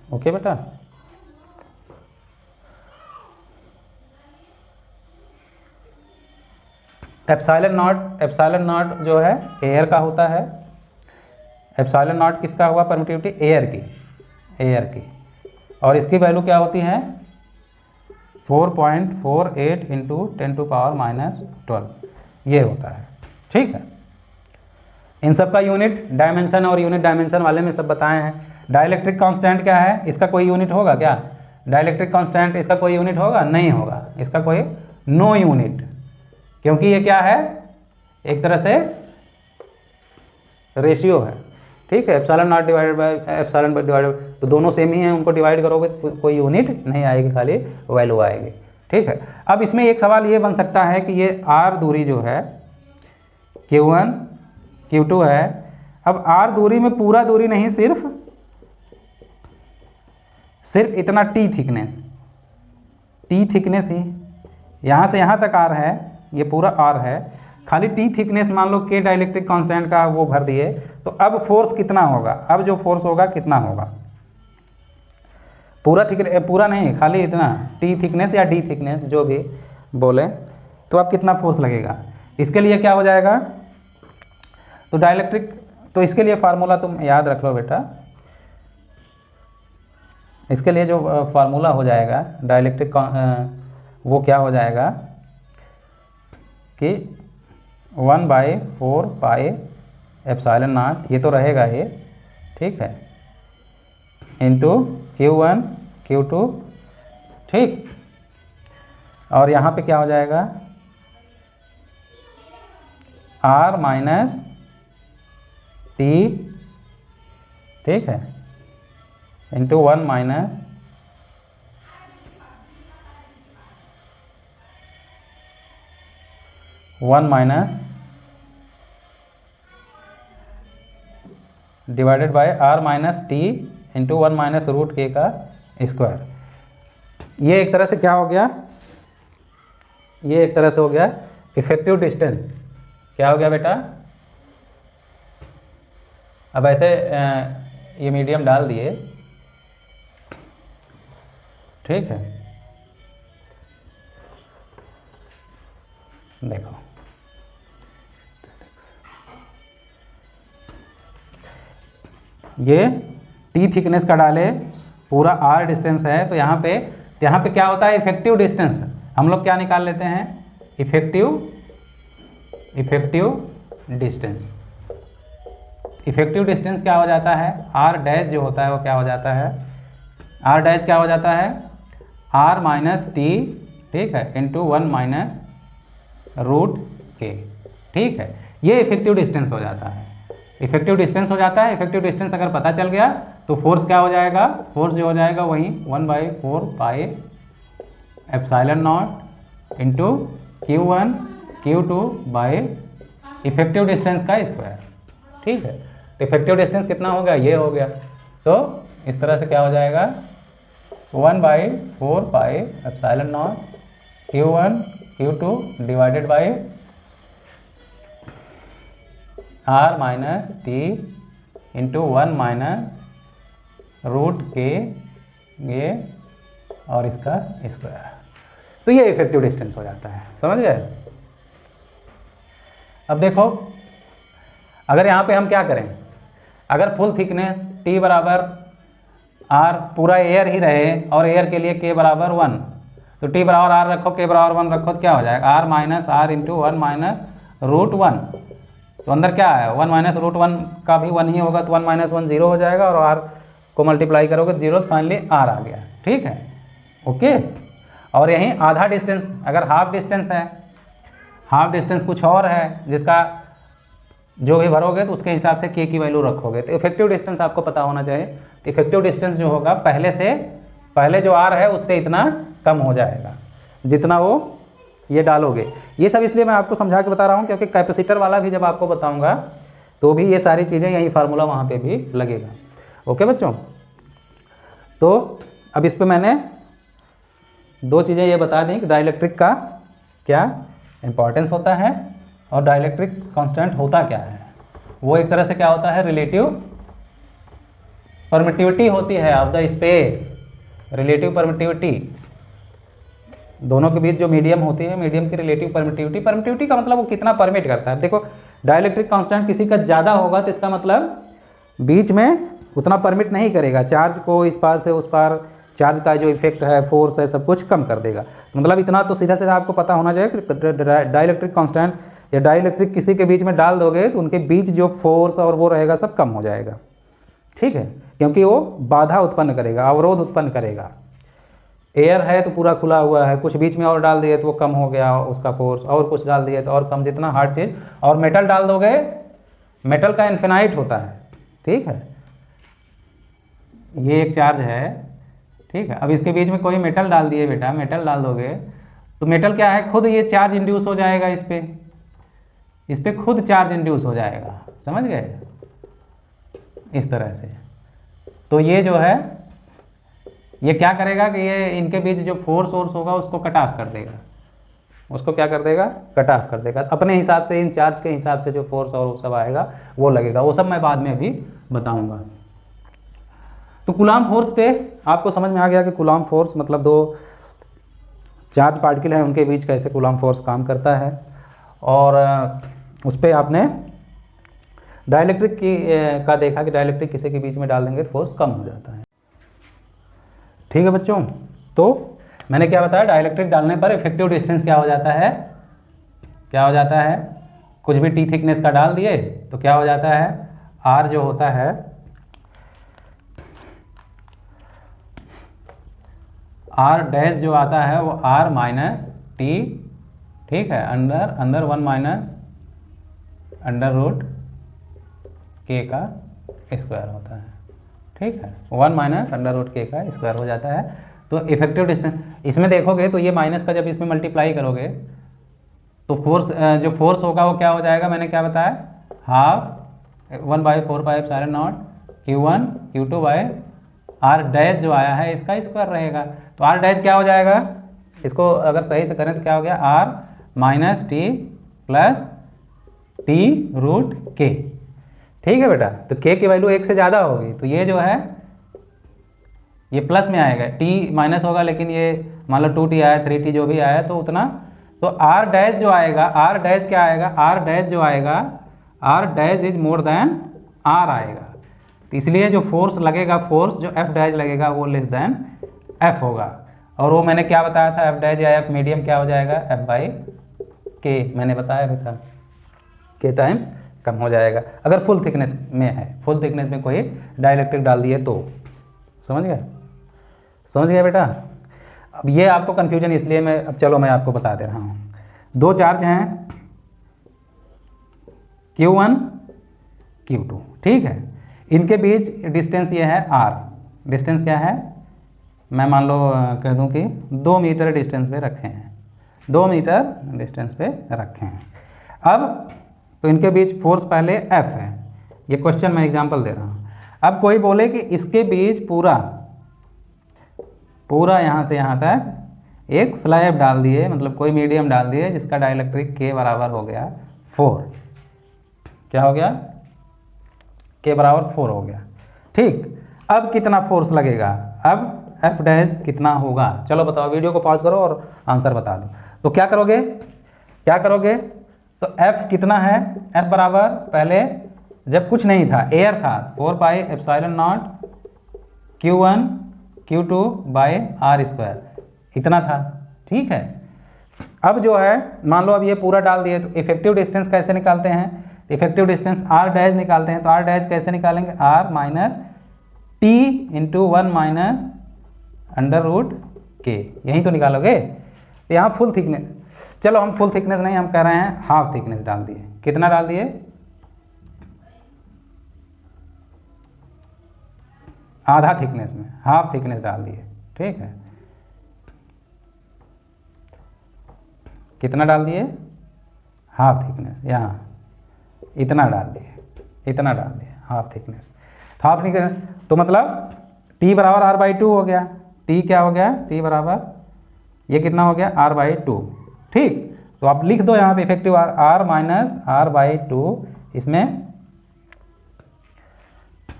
ओके बेटा। एप्सिलॉन नॉट जो है एयर का होता है। एप्सिलॉन नॉट किसका हुआ, परमिटिविटी एयर की, और इसकी वैल्यू क्या होती है 4.48 × 10⁻⁻12 ये होता है, ठीक है। इन सब का यूनिट डायमेंशन और यूनिट डायमेंशन वाले में सब बताए हैं। डाइलेक्ट्रिक कांस्टेंट क्या है, इसका कोई यूनिट होगा क्या, डाइलेक्ट्रिक कांस्टेंट इसका कोई यूनिट होगा, नहीं होगा, इसका कोई नो यूनिट, क्योंकि ये क्या है एक तरह से रेशियो है, ठीक है। Epsilon not divided by epsilon divided, तो दोनों सेम ही हैं, उनको डिवाइड करोगे तो कोई यूनिट नहीं आएगी, खाली वैल्यू आएगी, ठीक है। अब इसमें एक सवाल ये बन सकता है कि ये r दूरी जो है Q1 Q2 है, अब r दूरी में पूरा दूरी नहीं, सिर्फ इतना t थिकनेस ही, यहाँ से यहाँ तक r है, ये पूरा r है, खाली t थिकनेस मान लो k डाइलेक्ट्रिक कांस्टेंट का वो भर दिए, तो अब फोर्स कितना होगा, अब जो फोर्स होगा कितना होगा, पूरा नहीं, खाली इतना t थिकनेस या d थिकनेस जो भी बोले, तो अब कितना फोर्स लगेगा। इसके लिए क्या हो जाएगा, तो डाइलेक्ट्रिक, तो इसके लिए फार्मूला तुम याद रख लो बेटा। इसके लिए जो फार्मूला हो जाएगा डाइलेक्ट्रिक वो क्या हो जाएगा कि 1/4 पाई एप्सिलॉन नॉट, ये तो रहेगा ये, ठीक है, इंटू Q1 Q2, ठीक, और यहाँ पे क्या हो जाएगा R माइनस T, ठीक है, into 1 minus divided by R minus T into 1 minus root k का स्क्वायर। ये एक तरह से क्या हो गया, ये एक तरह से हो गया इफेक्टिव डिस्टेंस। क्या हो गया बेटा, अब ऐसे ये मीडियम डाल दिए, ठीक है, देखो ये t थिकनेस का डाले, पूरा r डिस्टेंस है, तो यहाँ पे क्या होता है इफेक्टिव डिस्टेंस, हम लोग क्या निकाल लेते हैं इफेक्टिव डिस्टेंस। इफेक्टिव डिस्टेंस क्या हो जाता है, r डैश जो होता है वो क्या हो जाता है, r डैश क्या हो जाता है r माइनस t, ठीक है, इंटू 1 माइनस रूट k, ठीक है। ये इफेक्टिव डिस्टेंस हो जाता है। इफेक्टिव डिस्टेंस हो जाता है। इफेक्टिव डिस्टेंस अगर पता चल गया तो फोर्स क्या हो जाएगा, फोर्स जो हो जाएगा वही 1/4 pi epsilon naught into Q1 Q2 by effective distance का स्क्वायर। ठीक है, तो इफेक्टिव डिस्टेंस कितना हो गया, ये हो गया। तो इस तरह से क्या हो जाएगा 1/4 pi epsilon naught Q1 Q2 divided by R minus T into 1 minus root के ये और इसका स्क्वायर। तो ये इफेक्टिव डिस्टेंस हो जाता है, समझ गए। अब देखो अगर यहाँ पे हम क्या करें, अगर फुल थिकनेस T बराबर R पूरा एयर ही रहे और एयर के लिए K बराबर 1, तो T बराबर R रखो, K बराबर 1 रखो, तो क्या हो जाएगा R minus R into 1 minus root 1। तो अंदर क्या है 1 माइनस रूट 1 का भी 1 ही होगा, तो 1 माइनस 1 0 हो जाएगा और R को मल्टीप्लाई करोगे 0, तो फाइनली R आ गया। ठीक है, ओके। और यहीं आधा डिस्टेंस, अगर हाफ डिस्टेंस है, हाफ डिस्टेंस कुछ और है जिसका जो भी भरोगे तो उसके हिसाब से K की वैल्यू रखोगे। तो इफेक्टिव डिस्टेंस आपको पता होना चाहिए। तो इफेक्टिव डिस्टेंस जो होगा पहले जो R है उससे इतना कम हो जाएगा जितना वो ये डालोगे। ये सब इसलिए मैं आपको समझा के बता रहा हूँ क्योंकि कैपेसिटर वाला भी जब आपको बताऊँगा तो भी ये सारी चीज़ें, यही फार्मूला वहाँ पे भी लगेगा। ओके बच्चों, तो अब इस पर मैंने दो चीज़ें ये बता दी कि डाइलेक्ट्रिक का क्या इंपॉर्टेंस होता है और डाइलेक्ट्रिक कांस्टेंट होता क्या है। वो एक तरह से क्या होता है, रिलेटिव परमिटिविटी होती है of the space. Relative permittivity, दोनों के बीच जो मीडियम होती है, मीडियम की रिलेटिव परमिटिविटी। परमिटिविटी का मतलब वो कितना परमिट करता है। देखो डाइलेक्ट्रिक कांस्टेंट किसी का ज़्यादा होगा तो इसका मतलब बीच में उतना परमिट नहीं करेगा, चार्ज को इस पार से उस पार, चार्ज का जो इफेक्ट है, फोर्स है, सब कुछ कम कर देगा। मतलब इतना तो सीधा सीधा आपको पता होना चाहिए कि डाइलेक्ट्रिक कांस्टेंट या डाइलेक्ट्रिक किसी के बीच में डाल दोगे तो उनके बीच जो फोर्स और वो रहेगा सब कम हो जाएगा। ठीक है, क्योंकि वो बाधा उत्पन्न करेगा, अवरोध उत्पन्न करेगा। एयर है तो पूरा खुला हुआ है, कुछ बीच में और डाल दिए तो वो कम हो गया उसका फोर्स, और कुछ डाल दिए तो और कम, जितना हार्ड चीज़। और मेटल डाल दोगे, मेटल का इन्फिनाइट होता है। ठीक है, ये एक चार्ज है, ठीक है। अब इसके बीच में कोई मेटल डाल दिए बेटा, मेटल डाल दोगे तो मेटल क्या है, खुद ये चार्ज इंड्यूस हो जाएगा, इस पे खुद चार्ज इंड्यूस हो जाएगा, समझ गए, इस तरह से। तो ये जो है ये क्या करेगा कि ये इनके बीच जो फोर्स होगा उसको कट ऑफ कर देगा, उसको क्या कर देगा, कट ऑफ कर देगा। अपने हिसाब से, इन चार्ज के हिसाब से जो फोर्स और वो सब आएगा वो लगेगा, वो सब मैं बाद में अभी बताऊंगा। तो कूलॉम फोर्स पे आपको समझ में आ गया कि कूलॉम फोर्स मतलब दो चार्ज पार्टिकल हैं उनके बीच कैसे कूलॉम फोर्स काम करता है। और उस पर आपने डाइलेक्ट्रिक का देखा कि डाइलेक्ट्रिक किसी के बीच में डाल देंगे तो फोर्स कम हो जाता है। ठीक है बच्चों, तो मैंने क्या बताया, डाइलेक्ट्रिक डालने पर इफेक्टिव डिस्टेंस क्या हो जाता है, क्या हो जाता है, कुछ भी टी थिकनेस का डाल दिए तो क्या हो जाता है, आर जो होता है, आर डैश जो आता है वो आर माइनस टी, ठीक है, अंदर 1 माइनस अंडर रूट के का स्क्वायर होता है। ठीक है, 1 माइनस अंडर रूट के का स्क्वायर हो जाता है। तो इफेक्टिव डिस्टेंस इसमें देखोगे तो ये माइनस का जब इसमें मल्टीप्लाई करोगे तो फोर्स, जो फोर्स होगा वो क्या हो जाएगा, मैंने क्या बताया, half 1/4 pi epsilon naught Q1 Q2 by R dash जो आया है इसका स्क्वायर रहेगा। तो आर डैश क्या हो जाएगा, इसको अगर सही से करें तो क्या हो गया, R minus T plus T root के। ठीक है बेटा, तो k की वैल्यू 1 से ज़्यादा होगी तो ये जो है ये प्लस में आएगा, t माइनस होगा, लेकिन ये मान लो 2t आया 3t जो भी आया तो उतना, तो r डैश जो आएगा, r डैश क्या आएगा, r डैश जो आएगा, r dash is more than r आएगा। तो इसलिए जो फोर्स लगेगा, फोर्स जो f डैश लगेगा वो लेस देन f होगा। और वो मैंने क्या बताया था, f डैश या f मीडियम क्या हो जाएगा, f/k मैंने बताया भी था, k टाइम्स कम हो जाएगा अगर फुल थिकनेस में है। फुल थिकनेस में कोई डाइलेक्ट्रिक डाल दिए तो, समझ गए, समझ गए बेटा। अब ये आपको कन्फ्यूजन इसलिए मैं, अब चलो मैं आपको बता दे रहा हूँ। दो चार्ज हैं, Q1 Q2, ठीक है। इनके बीच डिस्टेंस ये है R। डिस्टेंस क्या है, मैं मान लो कह दूं कि 2 मीटर डिस्टेंस पे रखे हैं, 2 मीटर डिस्टेंस पे रखे हैं। अब तो इनके बीच फोर्स पहले F है, ये क्वेश्चन मैं एग्जांपल दे रहा हूँ। अब कोई बोले कि इसके बीच पूरा यहाँ से यहाँ तक एक स्लैब डाल दिए, मतलब कोई मीडियम डाल दिए जिसका डाइलेक्ट्रिक K बराबर हो गया 4। क्या हो गया, K बराबर 4 हो गया, ठीक। अब कितना फोर्स लगेगा, अब F डैश कितना होगा, चलो बताओ, वीडियो को पॉज करो और आंसर बता दो। तो क्या करोगे, तो F कितना है, F बराबर पहले जब कुछ नहीं था, एयर था, 4 pi epsilon naught Q1 Q2 by R², इतना था, ठीक है। अब जो है मान लो अब ये पूरा डाल दिए, तो इफेक्टिव डिस्टेंस कैसे निकालते हैं, इफेक्टिव डिस्टेंस R डैश निकालते हैं। तो R डैश कैसे निकालेंगे, R minus T into 1 minus √K, यही तो निकालोगे। तो यहाँ फुल थिकनेस, चलो हम फुल थिकनेस नहीं, हम कह रहे हैं हाफ थिकनेस डाल दिए। कितना डाल दिए, आधा थिकनेस में हाफ थिकनेस डाल दिए, ठीक है। कितना डाल दिए, हाफ थिकनेस, यहाँ इतना डाल दिए हाफ थिकनेस। हाफ थिकनेस तो मतलब T बराबर R/2 हो गया। T क्या हो गया, T बराबर ये कितना हो गया, R/2, ठीक। तो आप लिख दो यहाँ पे इफेक्टिव R माइनस R/2,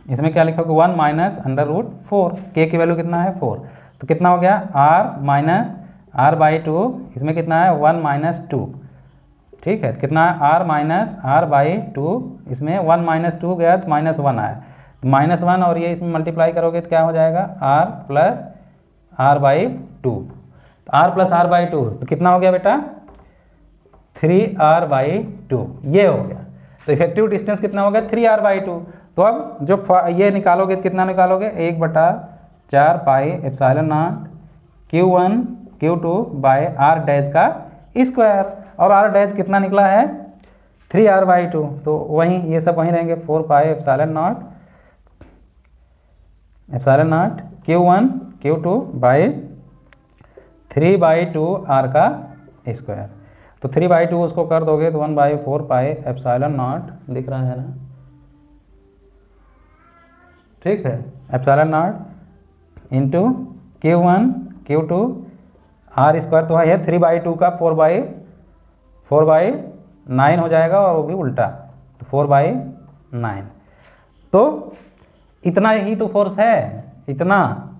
इसमें क्या लिखोगे, 1 माइनस √4, K की वैल्यू कितना है 4, तो कितना हो गया R माइनस R/2, इसमें कितना है 1 माइनस 2, ठीक है। कितना है R माइनस R/2, इसमें 1 माइनस 2 गया तो -1 आया, तो -1 और ये इसमें मल्टीप्लाई करोगे तो क्या हो जाएगा, R plus R/2, R plus R/2 तो कितना हो गया बेटा, 3R/2, ये हो गया। तो इफेक्टिव डिस्टेंस कितना हो गया, 3R/2। तो अब जो ये निकालोगे तो कितना निकालोगे, 1/4 pi epsilon naught Q1 Q2 by R dash का स्क्वायर, और R डैश कितना निकला है, 3R/2। तो वहीं ये सब वहीं रहेंगे, 4 pi epsilon naught Q1 Q2 by 3/2 R का स्क्वायर। तो 3/2 उसको कर दोगे तो 1/4 पाई एप्सिलॉन नॉट दिख रहा है ना, ठीक है, epsilon naught into Q1 Q2 R² तो है 3/2 का 4/9 हो जाएगा, और वो भी उल्टा, तो 4/9। तो इतना ही तो फोर्स है, इतना,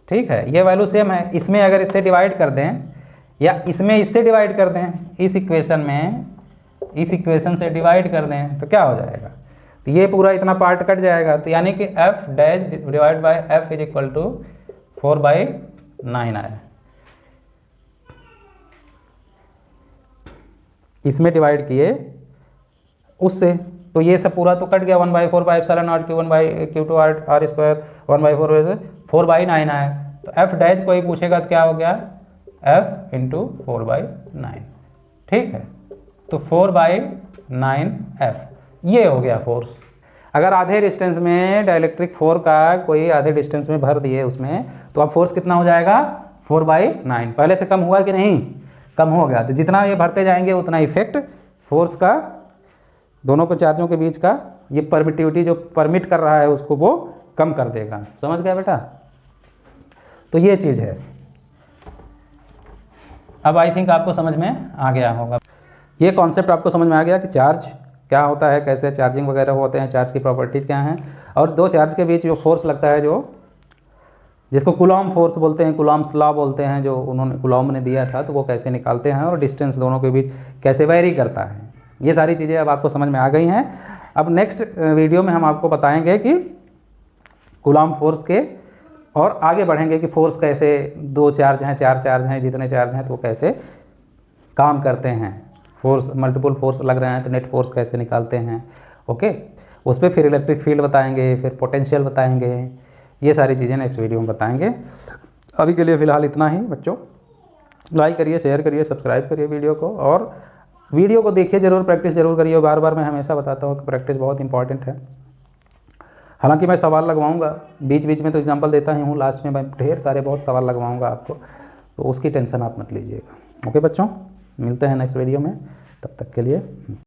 ठीक है। ये वैल्यू सेम है, इसमें अगर इससे डिवाइड कर दें या इसमें इससे डिवाइड कर दें, इस इक्वेशन से डिवाइड कर दें तो क्या हो जाएगा, तो ये पूरा इतना पार्ट कट जाएगा। तो यानी कि F dash divide by F is equal to 4/9 आया। इसमें डिवाइड किए उससे, तो ये सब पूरा तो कट गया, 1/4 pi epsilon naught Q1 by Q2 R² 1/4 4/9 आया। तो F डैश कोई पूछेगा तो क्या हो गया, F इंटू 4/9, ठीक है। तो 4/9 F, ये हो गया फोर्स। अगर आधे डिस्टेंस में डाइलेक्ट्रिक 4 का कोई आधे डिस्टेंस में भर दिए उसमें, तो अब फोर्स कितना हो जाएगा, 4/9। पहले से कम हुआ कि नहीं, कम हो गया। तो जितना ये भरते जाएंगे उतना इफेक्ट फोर्स का, दोनों को चार्जों के बीच का ये परमिटिविटी जो परमिट कर रहा है उसको वो कम कर देगा। समझ गया बेटा, तो ये चीज़ है। अब आई थिंक आपको समझ में आ गया होगा, ये कॉन्सेप्ट आपको समझ में आ गया कि चार्ज क्या होता है, कैसे चार्जिंग वगैरह होते हैं, चार्ज की प्रॉपर्टीज़ क्या हैं, और दो चार्ज के बीच जो फोर्स लगता है, जो जिसको कूलॉम फोर्स बोलते हैं, कूलॉम्स लॉ बोलते हैं, जो उन्होंने कूलॉम ने दिया था, तो वो कैसे निकालते हैं, और डिस्टेंस दोनों के बीच कैसे वेरी करता है। ये सारी चीज़ें अब आपको समझ में आ गई हैं। अब नेक्स्ट वीडियो में हम आपको बताएंगे कि कूलॉम फोर्स के, और आगे बढ़ेंगे कि फोर्स कैसे, 2 चार्ज हैं, 4 चार्ज हैं, जितने चार्ज हैं तो वो कैसे काम करते हैं, फोर्स मल्टीपल फोर्स लग रहे हैं तो नेट फोर्स कैसे निकालते हैं। ओके, उस पर फिर इलेक्ट्रिक फील्ड बताएंगे, फिर पोटेंशियल बताएंगे, ये सारी चीज़ें नेक्स्ट वीडियो में बताएंगे। अभी के लिए फ़िलहाल इतना ही बच्चों, लाइक करिए, शेयर करिए, सब्सक्राइब करिए वीडियो को, और वीडियो को देखिए ज़रूर, प्रैक्टिस ज़रूर करिए। बार बार मैं हमेशा बताता हूँ कि प्रैक्टिस बहुत इंपॉर्टेंट है। हालांकि मैं सवाल लगवाऊंगा बीच बीच में, तो एग्जांपल देता ही हूँ, लास्ट में मैं ढेर सारे बहुत सवाल लगवाऊंगा आपको, तो उसकी टेंशन आप मत लीजिएगा। ओके बच्चों, मिलते हैं नेक्स्ट वीडियो में, तब तक के लिए